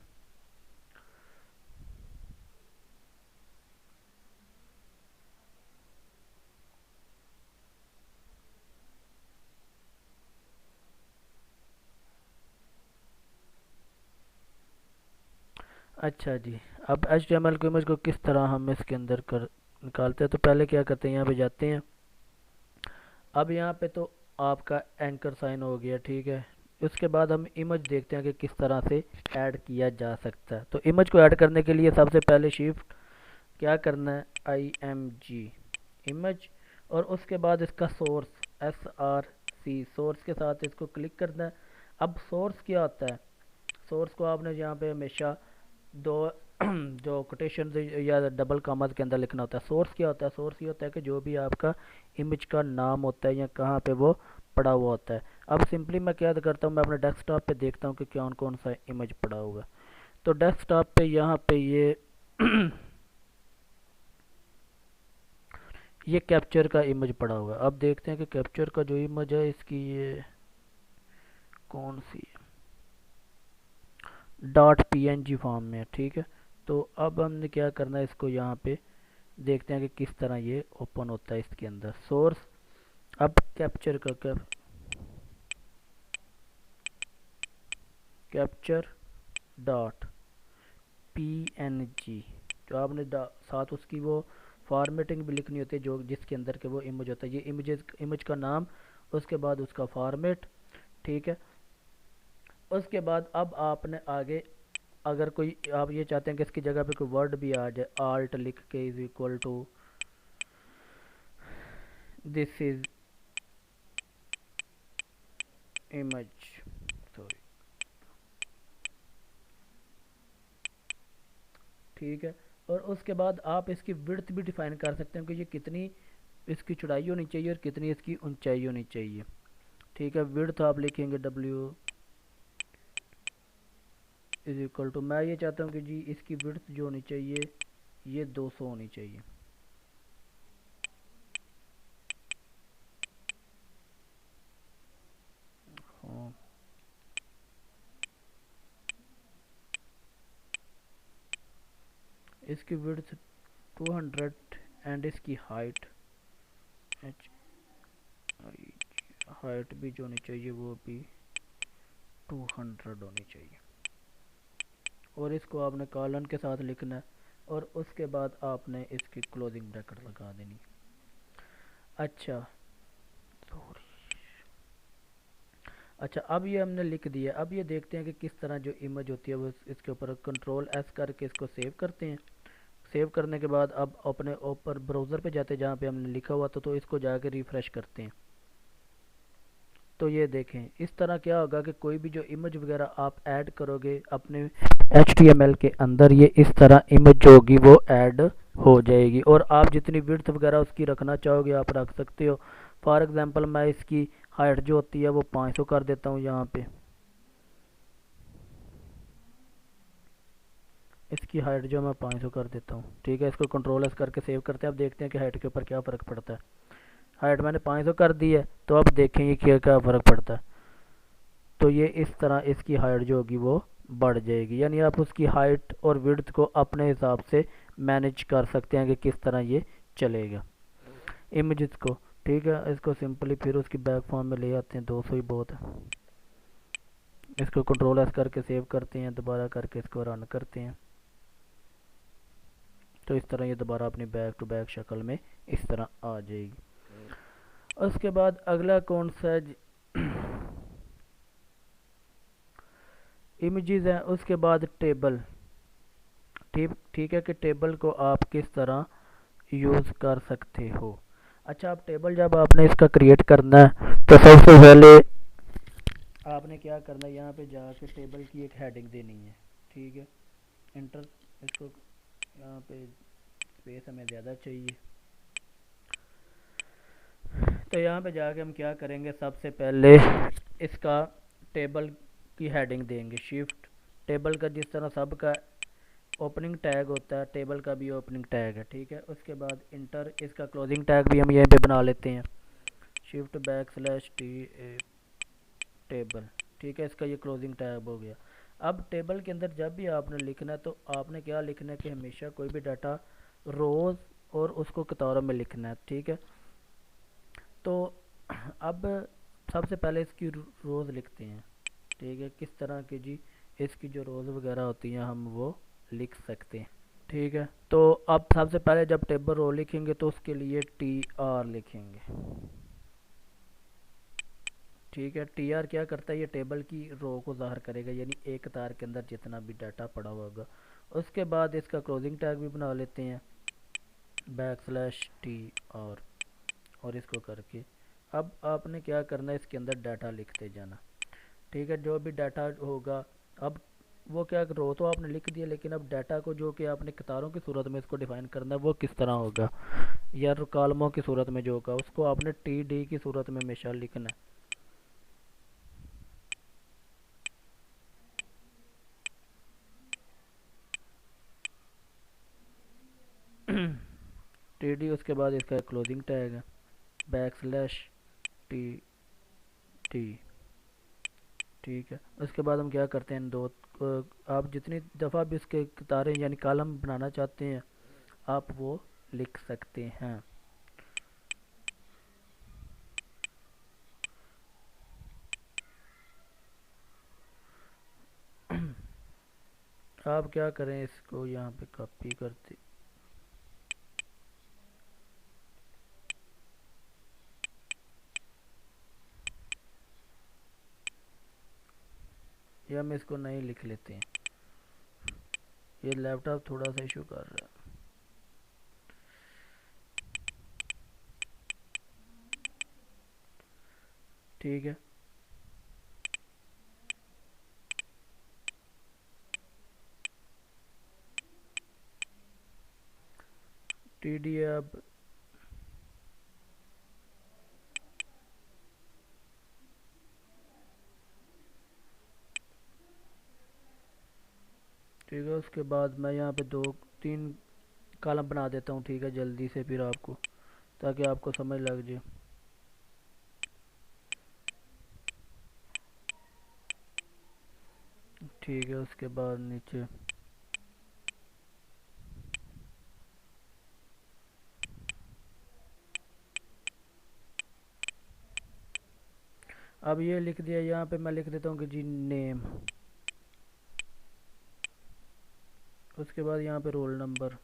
अच्छा जी, अब HTML के इमेज को किस तरह हम इसके अंदर कर निकालते हैं, तो पहले क्या करते हैं, यहाँ पे जाते हैं। अब यहाँ पे तो आपका एंकर साइन हो गया। ठीक है, उसके बाद हम इमेज देखते हैं कि किस तरह से ऐड किया जा सकता है। तो इमेज को ऐड करने के लिए सबसे पहले शिफ्ट क्या करना है, IMG इमेज, और उसके बाद इसका सोर्स SRC, सोर्स के साथ इसको क्लिक करना है। अब सोर्स क्या होता है, सोर्स को आपने यहाँ पे हमेशा दो जो कोटेशन या डबल कामाज के अंदर लिखना होता है। सोर्स क्या होता है? सोर्स ये होता है कि जो भी आपका इमेज का नाम होता है या कहाँ पे वो पड़ा हुआ होता है। अब सिंपली मैं क्या करता हूँ, मैं अपने डेस्कटॉप पे देखता हूँ कि कौन कौन सा इमेज पड़ा हुआ है। तो डेस्कटॉप पे यहाँ पे ये कैप्चर का इमेज पड़ा हुआ है। अब देखते हैं कि कैप्चर का जो इमेज है इसकी ये कौन सी है, डॉट png फॉर्म में है, ठीक है। तो अब हमने क्या करना है, इसको यहाँ पे देखते हैं कि किस तरह ये ओपन होता है इसके अंदर सोर्स। अब कैप्चर का कैप्चर डॉट png, जो आपने साथ उसकी वो फॉर्मेटिंग भी लिखनी होती है जो जिसके अंदर के वो इमेज होता है। ये इमेज का नाम, उसके बाद उसका फॉर्मेट, ठीक है। उसके बाद अब आपने आगे अगर कोई आप ये चाहते हैं कि इसकी जगह पे कोई वर्ड भी आ जाए, आल्ट लिख के is equal to this is image, sorry, ठीक है। और उसके बाद आप इसकी विड्थ भी डिफाइन कर सकते हैं कि ये कितनी इसकी चौड़ाई होनी चाहिए और कितनी इसकी ऊंचाई होनी चाहिए, ठीक है। विड्थ आप लिखेंगे w इज इक्वल टू, मैं ये चाहता हूँ कि जी इसकी विड्थ जो होनी चाहिए ये 200 होनी चाहिए। हाँ, इसकी विड्थ 200 एंड इसकी हाइट हाइट भी जो होनी चाहिए वो भी 200 होनी चाहिए। और इसको आपने कॉलन के साथ लिखना है और उसके बाद आपने इसकी क्लोजिंग ब्रैकेट लगा देनी। अच्छा सॉरी, अच्छा अब ये हमने लिख दिया। अब ये देखते हैं कि किस तरह जो इमेज होती है वो इसके ऊपर कंट्रोल एस करके इसको सेव करते हैं। सेव करने के बाद अब अपने ऊपर ब्राउज़र पे जाते हैं जहाँ पे हमने लिखा हुआ था, तो इसको जाके रिफ़्रेश करते हैं। तो ये देखें इस तरह क्या होगा कि कोई भी जो इमेज वगैरह आप ऐड करोगे अपने HTML के अंदर, ये इस तरह इमेज जो होगी वो ऐड हो जाएगी। और आप जितनी विड्थ वगैरह उसकी रखना चाहोगे आप रख सकते हो। फॉर एग्जांपल मैं इसकी हाइट जो होती है वो 500 कर देता हूँ यहाँ पे। इसकी हाइट जो मैं 500 कर देता हूँ, ठीक है। इसको कंट्रोल एस करके सेव करते हैं। अब देखते हैं कि हाइट के ऊपर क्या फ़र्क पड़ता है। हाइट मैंने 500 कर दी है, तो अब देखेंगे क्या क्या फ़र्क पड़ता है। तो ये इस तरह इसकी हाइट जो होगी वो बढ़ जाएगी। यानी आप उसकी हाइट और विड्थ को अपने हिसाब से मैनेज कर सकते हैं कि किस तरह ये चलेगा इमेजेस को, ठीक है। इसको सिंपली फिर उसकी बैक फॉर्म में ले आते हैं, 200 ही बहुत है। इसको कंट्रोल एस करके सेव करते हैं, दोबारा करके इसको रन करते हैं। तो इस तरह ये दोबारा अपनी बैक टू बैक शक्ल में इस तरह आ जाएगी। उसके बाद अगला कौन सा इमेजेस है, उसके बाद टेबल, ठीक है कि टेबल को आप किस तरह यूज़ कर सकते हो। अच्छा, अब टेबल जब आपने इसका क्रिएट करना है तो सबसे पहले आपने क्या करना है, यहाँ पे जाके टेबल की एक हेडिंग देनी है, ठीक है। इंटर, इसको यहाँ पे स्पेस हमें ज़्यादा चाहिए, तो यहाँ पे जाके हम क्या करेंगे, सबसे पहले इसका टेबल की हेडिंग देंगे शिफ्ट। टेबल का जिस तरह सब का ओपनिंग टैग होता है, टेबल का भी ओपनिंग टैग है, ठीक है। उसके बाद इंटर, इसका क्लोजिंग टैग भी हम यहीं पे बना लेते हैं, shift back slash tea table, ठीक है। इसका ये क्लोजिंग टैग हो गया। अब टेबल के अंदर जब भी आपने लिखना है तो आपने क्या लिखना है कि हमेशा कोई भी डाटा रोज़ और उसको कतारों में लिखना है, ठीक है। तो अब सबसे पहले इसकी रोज़ लिखते हैं, ठीक है। किस तरह की जी, इसकी जो रोज़ वगैरह होती हैं हम वो लिख सकते हैं, ठीक है। तो अब सबसे पहले जब टेबल रो लिखेंगे तो उसके लिए TR लिखेंगे, ठीक है। TR क्या करता है, ये टेबल की रो को ज़ाहिर करेगा, यानी एक कतार के अंदर जितना भी डाटा पड़ा हुआ होगा। उसके बाद इसका क्लोजिंग टैग भी बना लेते हैं, बैक स्लैश TR, और इसको करके अब आपने क्या करना है, इसके अंदर डाटा लिखते जाना, ठीक है। जो भी डाटा होगा, अब वो क्या, रो तो आपने लिख दिया, लेकिन अब डाटा को जो कि आपने कतारों की सूरत में इसको डिफाइन करना है वो किस तरह होगा, या कॉलमों की सूरत में जो होगा उसको आपने टी डी की सूरत में हमेशा लिखना है। टी डी, उसके बाद इसका क्लोजिंग टैग है बैक स्लैश टी टी। ठीक है, उसके बाद हम क्या करते हैं, दो आप जितनी दफ़ा भी इसके कतारें यानी कॉलम बनाना चाहते हैं आप वो लिख सकते हैं। आप क्या करें, इसको यहाँ पे कॉपी करते, या हम इसको नहीं लिख लेते हैं, ये लैपटॉप थोड़ा सा इशू कर रहा है। ठीक है, टी डी अब ठीक है, उसके बाद मैं यहाँ पे दो तीन कॉलम बना देता हूँ, ठीक है, जल्दी से फिर आपको, ताकि आपको समझ लग जाए। ठीक है, उसके बाद नीचे अब ये लिख दिया, यहाँ पे मैं लिख देता हूँ कि जी नेम, उसके बाद यहाँ पे रोल नंबर,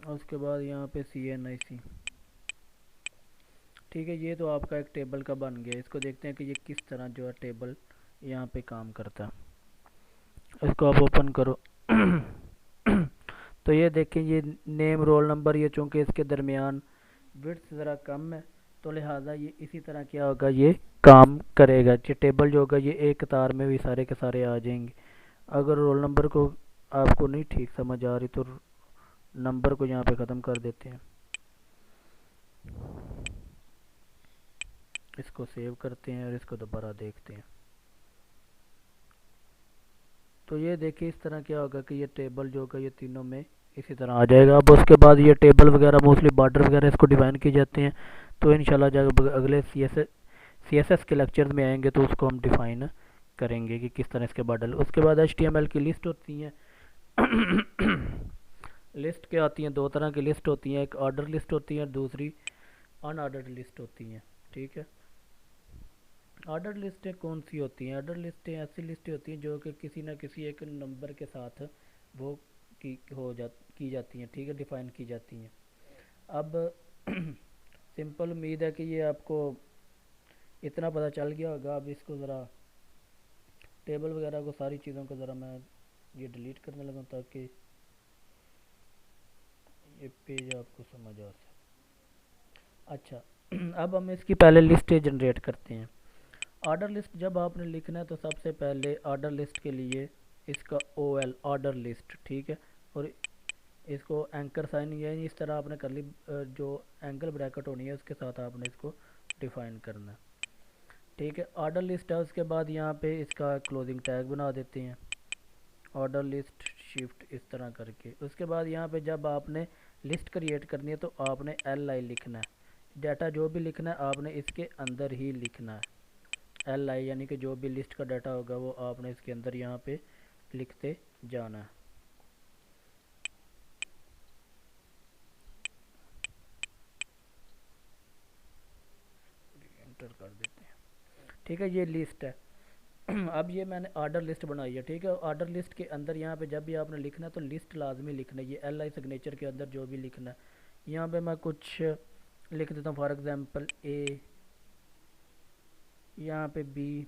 उसके बाद यहाँ पे CNIC। ठीक है, ये तो आपका एक टेबल का बन गया। इसको देखते हैं कि ये किस तरह जो है टेबल यहाँ पे काम करता है। इसको आप ओपन करो। तो ये देखें, ये नेम रोल नंबर, ये चूँकि इसके दरमियान विड्थ ज़रा कम है तो लिहाजा ये इसी तरह क्या होगा, ये काम करेगा। ये टेबल जो होगा ये एक कतार में भी सारे के सारे आ जाएंगे। अगर रोल नंबर को आपको नहीं ठीक समझ आ रही तो नंबर को यहाँ पे ख़त्म कर देते हैं, इसको सेव करते हैं और इसको दोबारा देखते हैं। तो ये देखिए इस तरह क्या होगा कि ये टेबल जो होगा ये तीनों में इसी तरह आ जाएगा। अब उसके बाद ये टेबल वगैरह मोस्टली बॉर्डर वगैरह इसको डिफाइन किए जाते हैं, तो इंशाल्लाह जब अगले CSS के लेक्चर में आएंगे तो उसको हम डिफाइन करेंगे कि किस तरह इसके बॉर्डर। उसके बाद HTML की लिस्ट होती हैं। लिस्ट क्या आती हैं, दो तरह की लिस्ट होती हैं, एक ऑर्डर लिस्ट होती है, दूसरी अनऑर्डर्ड लिस्ट होती हैं। ठीक है, ऑर्डर लिस्टें कौन सी होती हैं? ऑर्डर लिस्टें ऐसी लिस्टें होती हैं जो कि किसी न किसी एक नंबर के साथ वो की जाती हैं। ठीक है, डिफ़ाइन की जाती हैं। अब सिंपल उम्मीद है कि ये आपको इतना पता चल गया होगा। अब इसको ज़रा टेबल वगैरह को सारी चीज़ों को ज़रा मैं ये डिलीट करने लगा ताकि ये पेज आपको समझ आ सके। अच्छा, अब हम इसकी पहले लिस्ट जनरेट करते हैं। ऑर्डर लिस्ट जब आपने लिखना है तो सबसे पहले ऑर्डर लिस्ट के लिए इसका OL ऑर्डर लिस्ट, ठीक है, और इसको एंकर साइन यानी इस तरह आपने कर ली, जो एंगल ब्रैकेट होनी है उसके साथ आपने इसको डिफाइन करना है। ठीक है, ऑर्डर लिस्ट है। उसके बाद यहाँ पे इसका क्लोजिंग टैग बना देते हैं, ऑर्डर लिस्ट शिफ्ट इस तरह करके। उसके बाद यहाँ पे जब आपने लिस्ट क्रिएट करनी है तो आपने LI लिखना है। डाटा जो भी लिखना है आपने इसके अंदर ही लिखना है। LI यानी कि जो भी लिस्ट का डाटा होगा वो आपने इसके अंदर यहाँ पे लिखते जाना है। एंटर कर देते हैं। ठीक है, ये लिस्ट है। अब ये मैंने ऑर्डर लिस्ट बनाई है। ठीक है, ऑर्डर लिस्ट के अंदर यहाँ पे जब भी आपने लिखना है तो लिस्ट लाजमी लिखना है। ये LI सिग्नेचर के अंदर जो भी लिखना है, यहाँ पे मैं कुछ लिख देता हूँ, फॉर एग्जांपल A, यहाँ पे B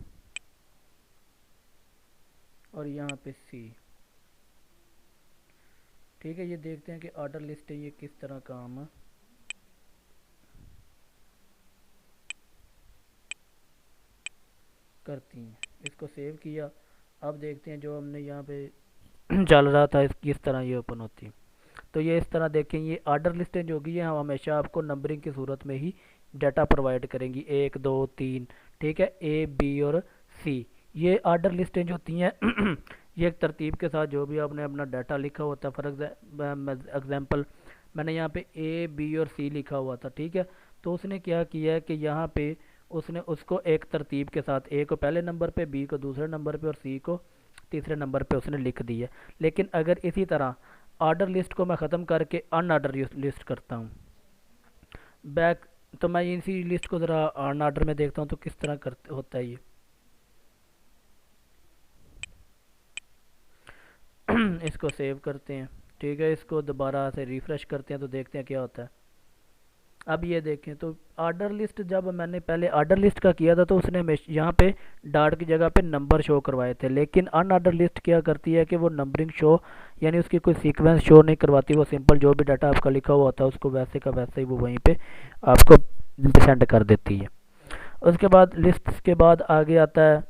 और यहाँ पे C। ठीक है, ये देखते हैं कि ऑर्डर लिस्ट है ये किस तरह काम। करती हैं। इसको सेव किया। अब देखते हैं जो हमने यहाँ पे चल रहा था किस तरह ये ओपन होती है। तो ये इस तरह देखें, ये ऑर्डर लिस्टें जो होगी ये हम हमेशा आपको नंबरिंग की सूरत में ही डाटा प्रोवाइड करेंगी, 1 2 3, ठीक है, ए बी और सी। ये ऑर्डर लिस्टें जो होती हैं ये एक तरतीब के साथ जो भी आपने अपना डाटा लिखा होता है, फॉर एग्जांपल मैंने यहाँ पे ए बी और सी लिखा हुआ था, ठीक है। तो उसने क्या किया है कि यहाँ पे उसने उसको एक तरतीब के साथ, ए को पहले नंबर पे, बी को दूसरे नंबर पे और सी को तीसरे नंबर पे उसने लिख दी है। लेकिन अगर इसी तरह ऑर्डर लिस्ट को मैं ख़त्म करके अनऑर्डर लिस्ट करता हूँ बैक, तो मैं इसी लिस्ट को ज़रा अनऑर्डर में देखता हूँ तो किस तरह करते होता है ये। इसको सेव करते हैं, ठीक है, इसको दोबारा से रिफ़्रेश करते हैं तो देखते हैं क्या होता है। अब ये देखें तो ऑर्डर लिस्ट, जब मैंने पहले ऑर्डर लिस्ट का किया था तो उसने यहाँ पे डॉट की जगह पे नंबर शो करवाए थे, लेकिन अनऑर्डर लिस्ट क्या करती है कि वो नंबरिंग शो यानी उसकी कोई सीक्वेंस शो नहीं करवाती, वो सिंपल जो भी डाटा आपका लिखा हुआ होता है उसको वैसे का वैसे ही वो वहीं पे आपको सेंड कर देती है। उसके बाद लिस्ट के बाद आगे आता है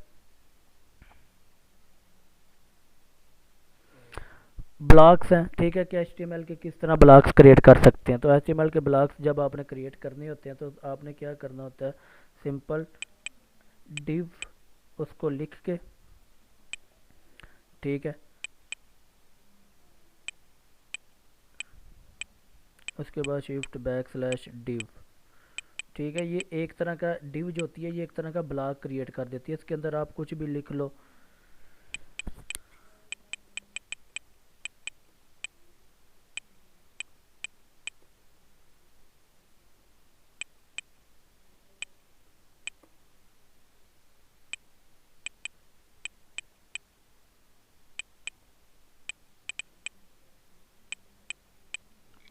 ब्लॉक्स हैं, ठीक है, कि HTML के किस तरह ब्लॉक्स क्रिएट कर सकते हैं। तो HTML के ब्लॉक्स जब आपने क्रिएट करने होते हैं तो आपने क्या करना होता है, सिंपल डिव उसको लिख के, ठीक है, उसके बाद शिफ्ट बैक स्लैश डिव, ठीक है। ये एक तरह का डिव जो होती है ये एक तरह का ब्लॉक क्रिएट कर देती है, इसके अंदर आप कुछ भी लिख लो।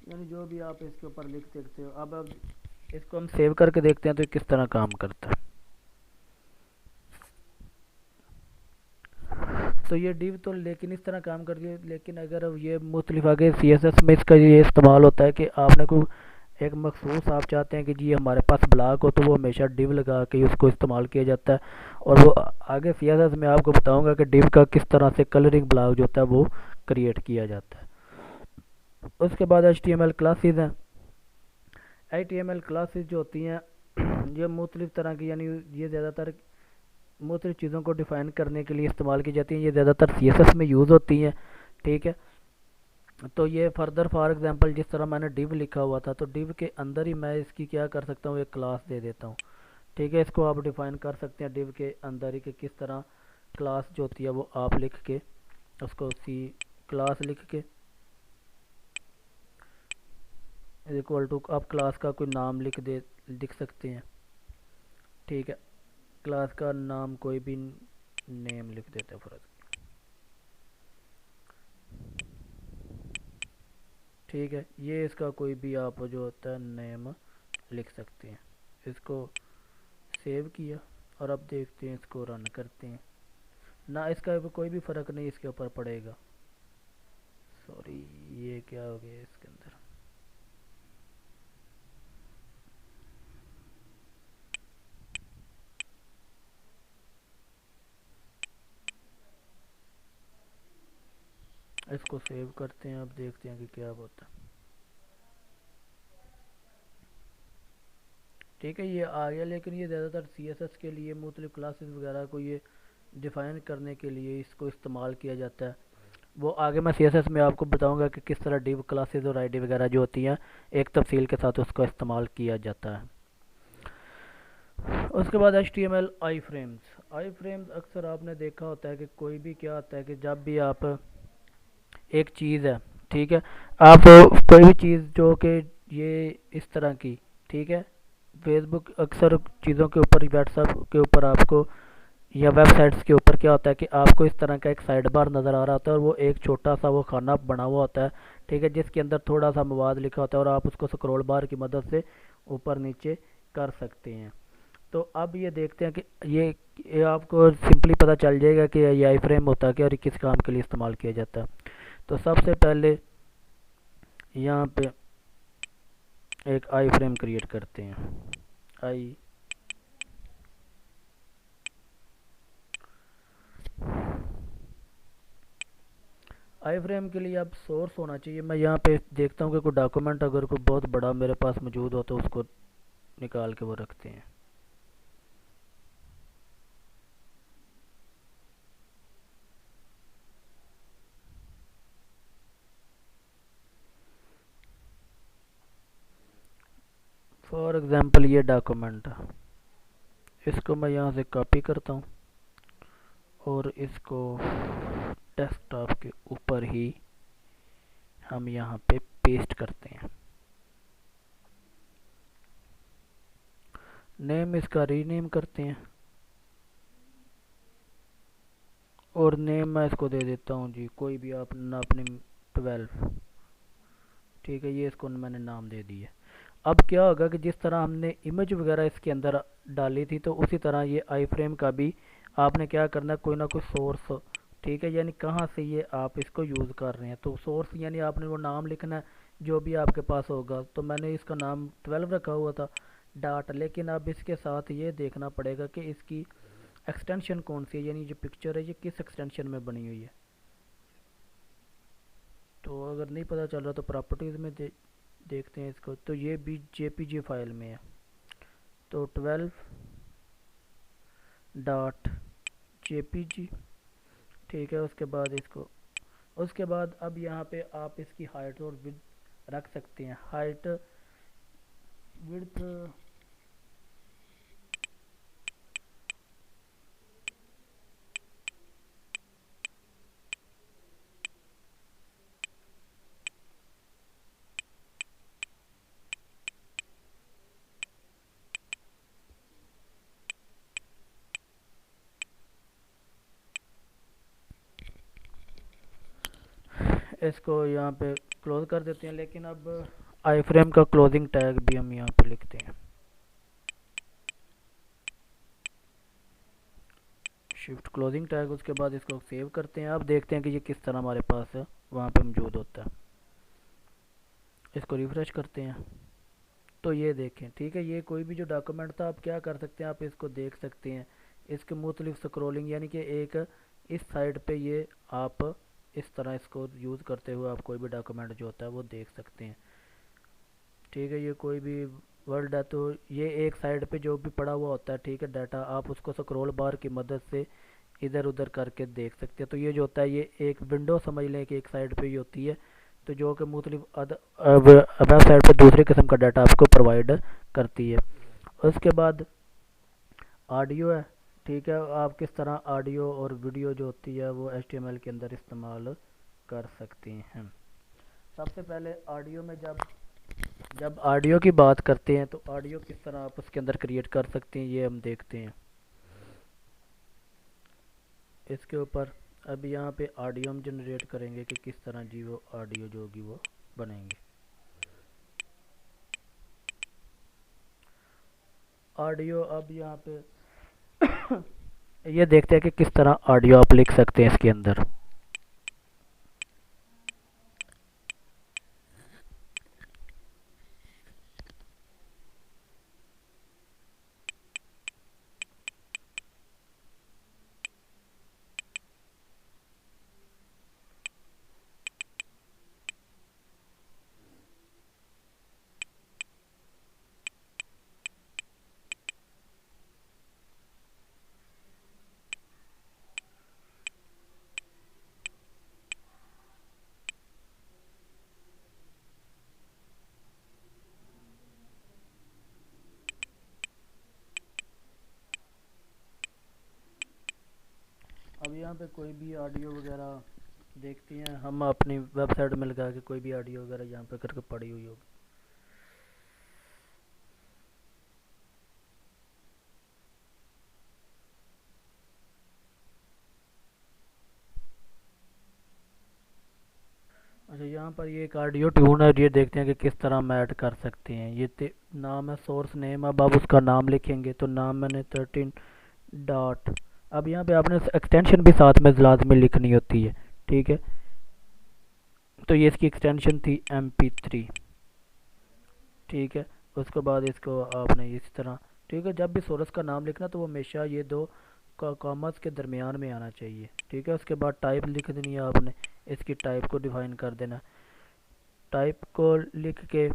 यानी जो भी आप इसके ऊपर लिख सकते हो। अब इसको हम सेव करके देखते हैं तो किस तरह काम करता है। तो ये डिव तो लेकिन इस तरह काम करती है, लेकिन अगर ये मुख्तलिफ आगे CSS में इसका ये इस्तेमाल होता है कि आपने को एक मखसूस आप चाहते हैं कि जी हमारे पास ब्लॉक हो, तो वो हमेशा डिव लगा के उसको इस्तेमाल किया जाता है। और वो आगे CSS में आपको बताऊंगा कि डिव का किस तरह से कलरिंग ब्लॉक जो होता है वो क्रिएट किया जाता है। उसके बाद HTML क्लासेज हैं। HTML क्लासेज जो होती हैं ये मुख्तलिफ तरह की, यानी ये ज़्यादातर मुख्तलिफ चीज़ों को डिफ़ाइन करने के लिए इस्तेमाल की जाती हैं। ये ज़्यादातर CSS में यूज़ होती हैं, ठीक है। तो ये फर्दर फॉर एग्जांपल जिस तरह मैंने डिव लिखा हुआ था, तो डिव के अंदर ही मैं इसकी क्या कर सकता हूँ, एक क्लास दे देता हूँ, ठीक है। इसको आप डिफ़ाइन कर सकते हैं डिव के अंदर ही कि किस तरह क्लास जो होती है वो आप लिख के उसको सी क्लास लिख के इक्वल टू आप क्लास का कोई नाम लिख सकते हैं, ठीक है। क्लास का नाम कोई भी नेम लिख देते हैं फर्ज, ठीक है। ये इसका कोई भी आप जो होता है नेम लिख सकते हैं। इसको सेव किया और अब देखते हैं, इसको रन करते हैं ना, इसका कोई भी फ़र्क नहीं इसके ऊपर पड़ेगा। सॉरी, ये क्या हो गया इसके अंदर। इसको सेव करते हैं, अब देखते हैं कि क्या होता है। ठीक है, ये आ गया, लेकिन ये ज़्यादातर CSS के लिए मुख्तलिफ क्लासेस वगैरह को ये डिफ़ाइन करने के लिए इसको इस्तेमाल किया जाता है। वो आगे मैं CSS में आपको बताऊंगा कि किस तरह डिव क्लासेस और आईडी वगैरह जो होती हैं एक तफसील के साथ उसको इस्तेमाल किया जाता है। उसके बाद HTML आई फ्रेम्स अक्सर आपने देखा होता है कि कोई भी क्या होता है कि जब भी आप एक चीज़ है, ठीक है, आप कोई भी चीज़ जो कि ये इस तरह की, ठीक है, फेसबुक अक्सर चीज़ों के ऊपर, व्हाट्सएप के ऊपर आपको या वेबसाइट्स के ऊपर क्या होता है कि आपको इस तरह का एक साइड बार नज़र आ रहा होता है और वो एक छोटा सा वो खाना बना हुआ होता है, ठीक है, जिसके अंदर थोड़ा सा मवाद लिखा होता है और आप उसको स्क्रॉल बार की मदद से ऊपर नीचे कर सकते हैं। तो अब ये देखते हैं कि ये आपको सिंपली पता चल जाएगा कि ये आई फ्रेम होता है क्या और ये किस काम के लिए इस्तेमाल किया जाता है। तो सबसे पहले यहाँ पे एक आई फ्रेम क्रिएट करते हैं। आई आई फ्रेम के लिए अब सोर्स होना चाहिए। मैं यहाँ पे देखता हूँ कि कोई डॉक्यूमेंट अगर कोई बहुत बड़ा मेरे पास मौजूद हो तो उसको निकाल के वो रखते हैं। फॉर एग्ज़ाम्पल ये डॉक्यूमेंट है, इसको मैं यहाँ से कॉपी करता हूँ और इसको डेस्कटॉप के ऊपर ही हम यहाँ पे पेस्ट करते हैं। नेम इसका रीनेम करते हैं और नेम मैं इसको दे देता हूँ जी कोई भी आप अपने 12। ठीक है, ये इसको मैंने नाम दे दिया। अब क्या होगा कि जिस तरह हमने इमेज वगैरह इसके अंदर डाली थी तो उसी तरह ये आई फ्रेम का भी आपने क्या करना है, कोई ना कोई सोर्स, ठीक है, यानी कहाँ से ये आप इसको यूज़ कर रहे हैं। तो सोर्स यानी आपने वो नाम लिखना है जो भी आपके पास होगा। तो मैंने इसका नाम 12 रखा हुआ था डाट, लेकिन अब इसके साथ ये देखना पड़ेगा कि इसकी एक्सटेंशन कौन सी है, यानी जो पिक्चर है ये किस एक्सटेंशन में बनी हुई है। तो अगर नहीं पता चल रहा तो प्रॉपर्टीज़ में देखते हैं इसको। तो ये भी जेपीजी फाइल में है, तो 12 डॉट जेपीजी। ठीक है, उसके बाद इसको, उसके बाद अब यहाँ पे आप इसकी हाइट और विड्थ रख सकते हैं। हाइट विड्थ इसको यहाँ पे क्लोज कर देते हैं। लेकिन अब आई फ्रेम का क्लोजिंग टैग भी हम यहाँ पे लिखते हैं, शिफ्ट क्लोजिंग टैग। उसके बाद इसको सेव करते हैं। अब देखते हैं कि ये किस तरह हमारे पास वहाँ पे मौजूद होता है। इसको रिफ्रेश करते हैं तो ये देखें, ठीक है, ये कोई भी जो डॉक्यूमेंट था आप क्या कर सकते हैं, आप इसको देख सकते हैं। इसके मुख्तलिफ स्क्रोलिंग यानी कि एक इस साइड पे ये आप इस तरह इसको यूज़ करते हुए आप कोई भी डॉक्यूमेंट जो होता है वो देख सकते हैं। ठीक है, ये कोई भी वर्ड है तो ये एक साइड पे जो भी पड़ा हुआ होता है, ठीक है, डाटा, आप उसको स्क्रॉल बार की मदद से इधर उधर करके देख सकते हैं। तो ये जो होता है ये एक विंडो समझ लें कि एक साइड पे ही होती है, तो जो कि मुख्तलिफ वेबसाइट पे दूसरे किस्म का डाटा आपको प्रोवाइड करती है। उसके बाद ऑडियो है, ठीक है, आप किस तरह ऑडियो और वीडियो जो होती है वो HTML के अंदर इस्तेमाल कर सकते हैं। सबसे पहले ऑडियो में जब जब ऑडियो की बात करते हैं तो ऑडियो किस तरह आप उसके अंदर क्रिएट कर सकते हैं ये हम देखते हैं इसके ऊपर। अब यहाँ पे ऑडियो हम जनरेट करेंगे कि किस तरह जी वो ऑडियो जो होगी वो बनेंगे। ऑडियो अब यहाँ पे ये देखते हैं कि किस तरह ऑडियो आप लिख सकते हैं इसके अंदर। अब यहाँ पे कोई भी ऑडियो वगैरह देखते हैं हम अपनी वेबसाइट में लगा के, कोई भी ऑडियो वगैरह यहाँ पे करके पड़ी हुई होगी। अच्छा, यहाँ पर ये एक ऑडियो ट्यून है, ये देखते हैं कि किस तरह हम ऐड कर सकते हैं। ये नाम है सोर्स नेम। अब आप उसका नाम लिखेंगे तो नाम मैंने 13 डॉट, अब यहाँ पे आपने एक्सटेंशन भी साथ में लाजमी लिखनी होती है, ठीक है, तो ये इसकी एक्सटेंशन थी MP3। ठीक है, उसके बाद इसको आपने इस तरह, ठीक है, जब भी सोर्स का नाम लिखना तो वो हमेशा ये दो कॉमर्स के दरमियान में आना चाहिए। ठीक है, उसके बाद टाइप लिख देनी है आपने इसकी टाइप को डिफाइन कर देना। टाइप को लिख के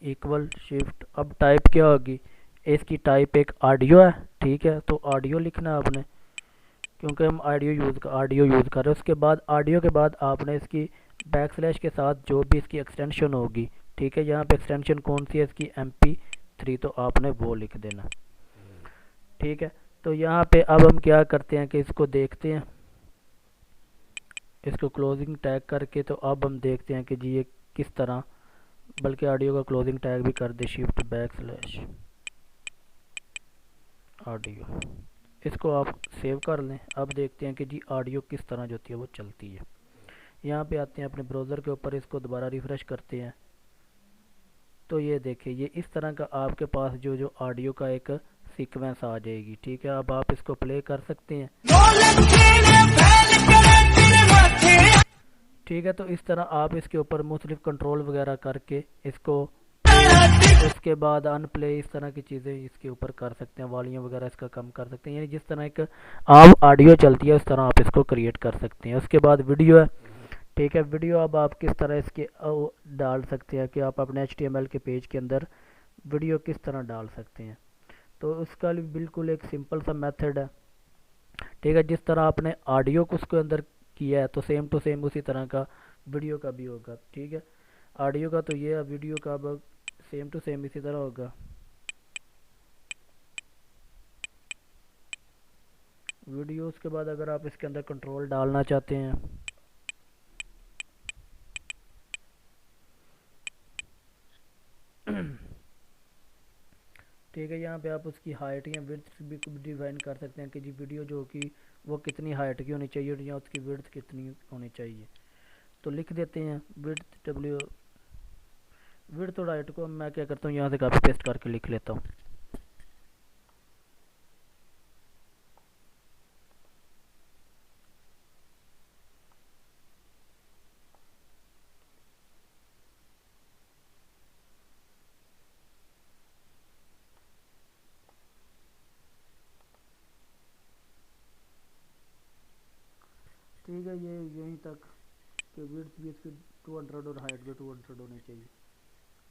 इक्वल शिफ्ट, अब टाइप क्या होगी, इसकी टाइप एक ऑडियो है, ठीक है, तो ऑडियो लिखना है आपने, क्योंकि हम ऑडियो यूज़ कर रहे हैं। उसके बाद ऑडियो के बाद आपने इसकी बैकस्लैश के साथ जो भी इसकी एक्सटेंशन होगी, ठीक है, यहाँ पे एक्सटेंशन कौन सी है इसकी, MP3, तो आपने वो लिख देना, ठीक है। तो यहाँ पे अब हम क्या करते हैं कि इसको देखते हैं, इसको क्लोजिंग टैग करके, तो अब हम देखते हैं कि जी ये किस तरह, बल्कि ऑडियो का क्लोजिंग टैग भी कर दे, शिफ्ट बैकस्लैश ऑडियो, इसको आप सेव कर लें। अब देखते हैं कि जी ऑडियो किस तरह जो होती है वो चलती है। यहाँ पे आते हैं अपने ब्राउज़र के ऊपर, इसको दोबारा रिफ़्रेश करते हैं, तो ये देखिए ये इस तरह का आपके पास जो ऑडियो का एक सीक्वेंस आ जाएगी, ठीक है। अब आप इसको प्ले कर सकते हैं, ठीक है। तो इस तरह आप इसके ऊपर मुख्तलिफ कंट्रोल वगैरह करके इसको, उसके बाद अनप्ले, इस तरह की चीज़ें इसके ऊपर कर सकते हैं, वॉल्यूम वगैरह इसका कम कर सकते हैं, यानी जिस तरह एक आम ऑडियो चलती है उस तरह आप इसको क्रिएट कर सकते हैं। उसके बाद वीडियो है, ठीक है। वीडियो अब आप किस तरह इसके डाल सकते हैं कि आप अपने HTML के पेज के अंदर वीडियो किस तरह डाल सकते हैं, तो उसका बिल्कुल एक सिंपल सा मेथड है, ठीक है। जिस तरह आपने ऑडियो को उसके अंदर किया है तो सेम टू सेम उसी तरह का वीडियो का भी होगा, ठीक है। ऑडियो का तो ये है, वीडियो का अब सेम टू सेम इसी तरह होगा। वीडियो उसके बाद अगर आप इसके अंदर कंट्रोल डालना चाहते हैं, ठीक है, यहाँ पे आप उसकी हाइट या विड्थ भी डिफाइन कर सकते हैं कि जी वीडियो जो कि वो कितनी हाइट की होनी चाहिए या उसकी विड्थ कितनी होनी चाहिए, तो लिख देते हैं विड्थ और हाइट को मैं क्या करता हूँ यहाँ से कॉपी पेस्ट करके लिख लेता हूँ। ठीक है, ये यहीं तक कि विड्थ भी इसकी 200 और हाइट भी 200 होनी चाहिए।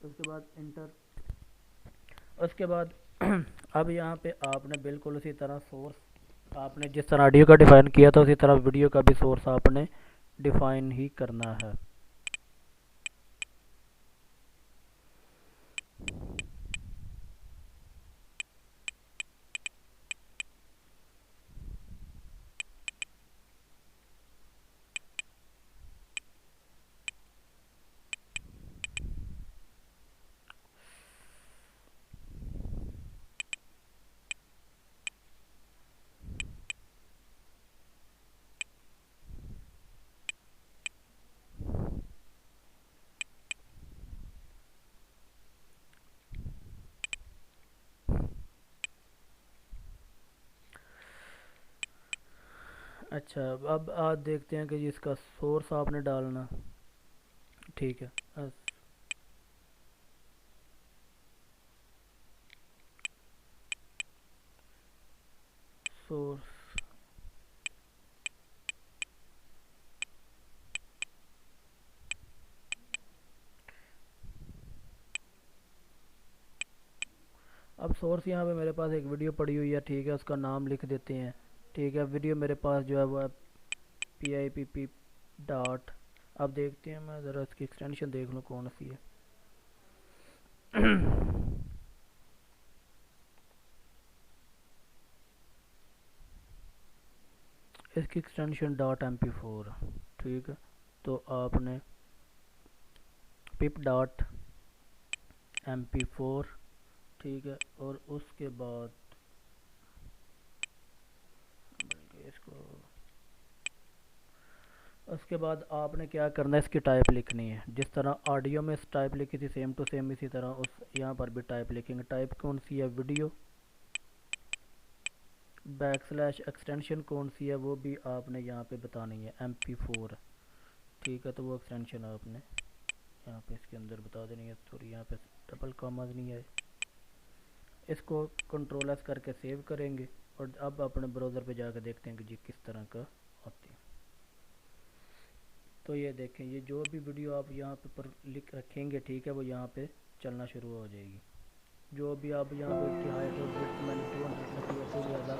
उसके बाद इंटर, उसके बाद अब यहाँ पे आपने बिल्कुल उसी तरह सोर्स, आपने जिस तरह ऑडियो का डिफ़ाइन किया था उसी तरह वीडियो का भी सोर्स आपने डिफ़ाइन ही करना है। अच्छा, अब आज देखते हैं कि इसका सोर्स आपने डालना, ठीक है। सोर्स, अब सोर्स यहाँ पे मेरे पास एक वीडियो पड़ी हुई है, ठीक है, उसका नाम लिख देते हैं, ठीक है। वीडियो मेरे पास जो है वो है PIPP डॉट, अब देखते हैं, मैं ज़रा इसकी एक्सटेंशन देख लूँ कौन सी है। इसकी एक्सटेंशन .mp4, ठीक है। तो आपने पिप .mp4, ठीक है, और उसके बाद इसको, उसके बाद आपने क्या करना है, इसकी टाइप लिखनी है, जिस तरह ऑडियो में टाइप लिखी थी सेम टू सेम इसी तरह उस यहाँ पर भी टाइप लिखेंगे। टाइप कौन सी है, वीडियो, बैकस्लैश एक्सटेंशन कौन सी है वो भी आपने यहाँ पे बतानी है, MP4, ठीक है। तो वो एक्सटेंशन आपने यहाँ पे इसके अंदर बता देनी है, सॉरी यहाँ पे डबल कॉमाज नहीं है। इसको कंट्रोल S करके सेव करेंगे और अब अपने ब्राउज़र पे जाकर देखते हैं कि जी किस तरह का आती है। तो ये देखें, ये जो भी वीडियो आप यहाँ पे पर लिख रखेंगे, ठीक है, वो यहाँ पे चलना शुरू हो जाएगी। जो भी आप यहाँ पे इसकी हाइट और विड्थ मैंने 200 रखी है तो ज़्यादा,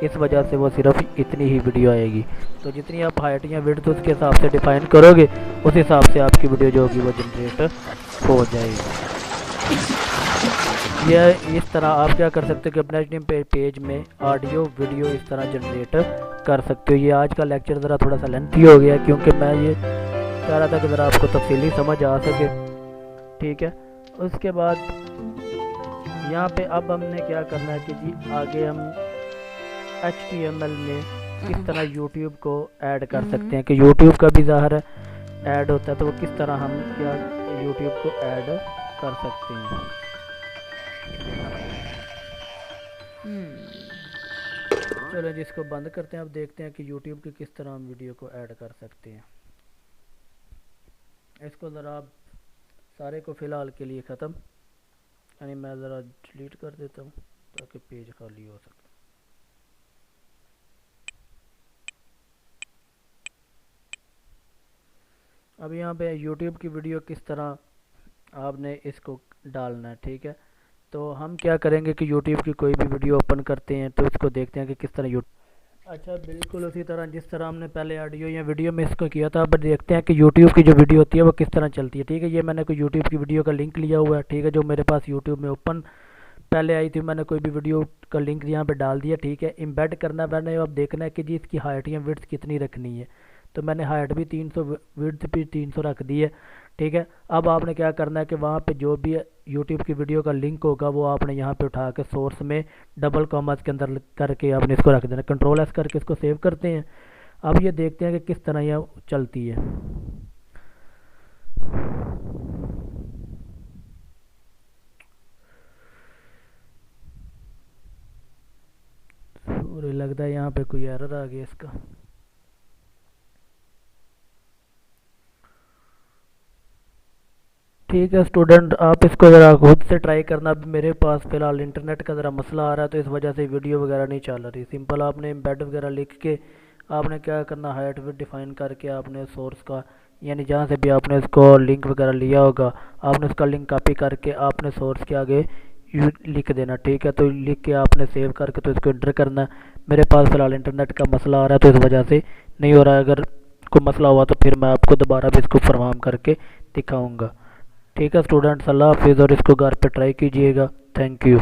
इस वजह से वो सिर्फ इतनी ही वीडियो आएगी। तो जितनी आप हाइट या विड्थ उसके हिसाब से डिफाइन करोगे, उस हिसाब से आपकी वीडियो जो होगी वो जनरेट हो जाएगी। यह इस तरह आप क्या कर सकते हो कि अपने पेज में ऑडियो वीडियो इस तरह जनरेट कर सकते हो। ये आज का लेक्चर ज़रा थोड़ा सा लेंथी हो गया, क्योंकि मैं ये चाह रहा था कि ज़रा आपको तफसीली समझ आ सके, ठीक है। उसके बाद यहाँ पे अब हमने क्या करना है कि जी आगे हम HTML में किस तरह YouTube को ऐड कर सकते हैं, कि YouTube का भी ज़ाहिर है ऐड होता है, तो वो किस तरह हम क्या YouTube को ऐड कर सकते हैं। चलो जिसको बंद करते हैं, अब देखते हैं कि YouTube की किस तरह हम वीडियो को ऐड कर सकते हैं। इसको ज़रा आप सारे को फ़िलहाल के लिए ख़त्म, यानी मैं ज़रा डिलीट कर देता हूँ ताकि पेज खाली हो सके। अब यहाँ पे YouTube की वीडियो किस तरह आपने इसको डालना है, ठीक है। तो हम क्या करेंगे कि YouTube की कोई भी वीडियो ओपन करते हैं तो इसको देखते हैं कि किस तरह अच्छा बिल्कुल उसी तरह जिस तरह हमने पहले ऑडियो या वीडियो में इसको किया था, अब देखते हैं कि YouTube की जो वीडियो होती है वो किस तरह चलती है, ठीक है। ये मैंने कोई YouTube की वीडियो का लिंक लिया हुआ है, ठीक है, जो मेरे पास YouTube में ओपन पहले आई थी। मैंने कोई भी वीडियो का लिंक यहाँ पे डाल दिया, ठीक है। एम्बेड करना मैंने, अब देखना है कि जी इसकी हाइट या विड्थ कितनी रखनी है। तो मैंने हाइट भी 300, विड्थ भी 300 रख दी है, ठीक है। अब आपने क्या करना है कि वहाँ पे जो भी यूट्यूब की वीडियो का लिंक होगा वो आपने यहाँ पे उठा के सोर्स में डबल कॉमास के अंदर करके आपने इसको रख देना। कंट्रोल एस करके इसको सेव करते हैं। अब ये देखते हैं कि किस तरह यह चलती है। मुझे लगता है यहाँ पे कोई एरर आ गया इसका। ठीक है स्टूडेंट, आप इसको ज़रा खुद से ट्राई करना। अभी मेरे पास फ़िलहाल इंटरनेट का ज़रा मसला आ रहा है, तो इस वजह से वीडियो वगैरह नहीं चल रही। सिंपल आपने एम्बेड वगैरह लिख के आपने क्या करना, हाइट विड्थ डिफ़ाइन करके आपने सोर्स का, यानी जहाँ से भी आपने इसको लिंक वगैरह लिया होगा, आपने उसका लिंक कॉपी करके आपने सोर्स के आगे लिख देना, ठीक है। तो लिख के आपने सेव करके तो इसको एंटर करना। मेरे पास फ़िलहाल इंटरनेट का मसला आ रहा है, तो इस वजह से नहीं हो रहा है। अगर कोई मसला हुआ तो फिर मैं आपको दोबारा भी इसको फरमाम करके दिखाऊँगा। ठीक है स्टूडेंट्स, अल्लाह हाफिज़, और इसको घर पे ट्राई कीजिएगा। Thank you.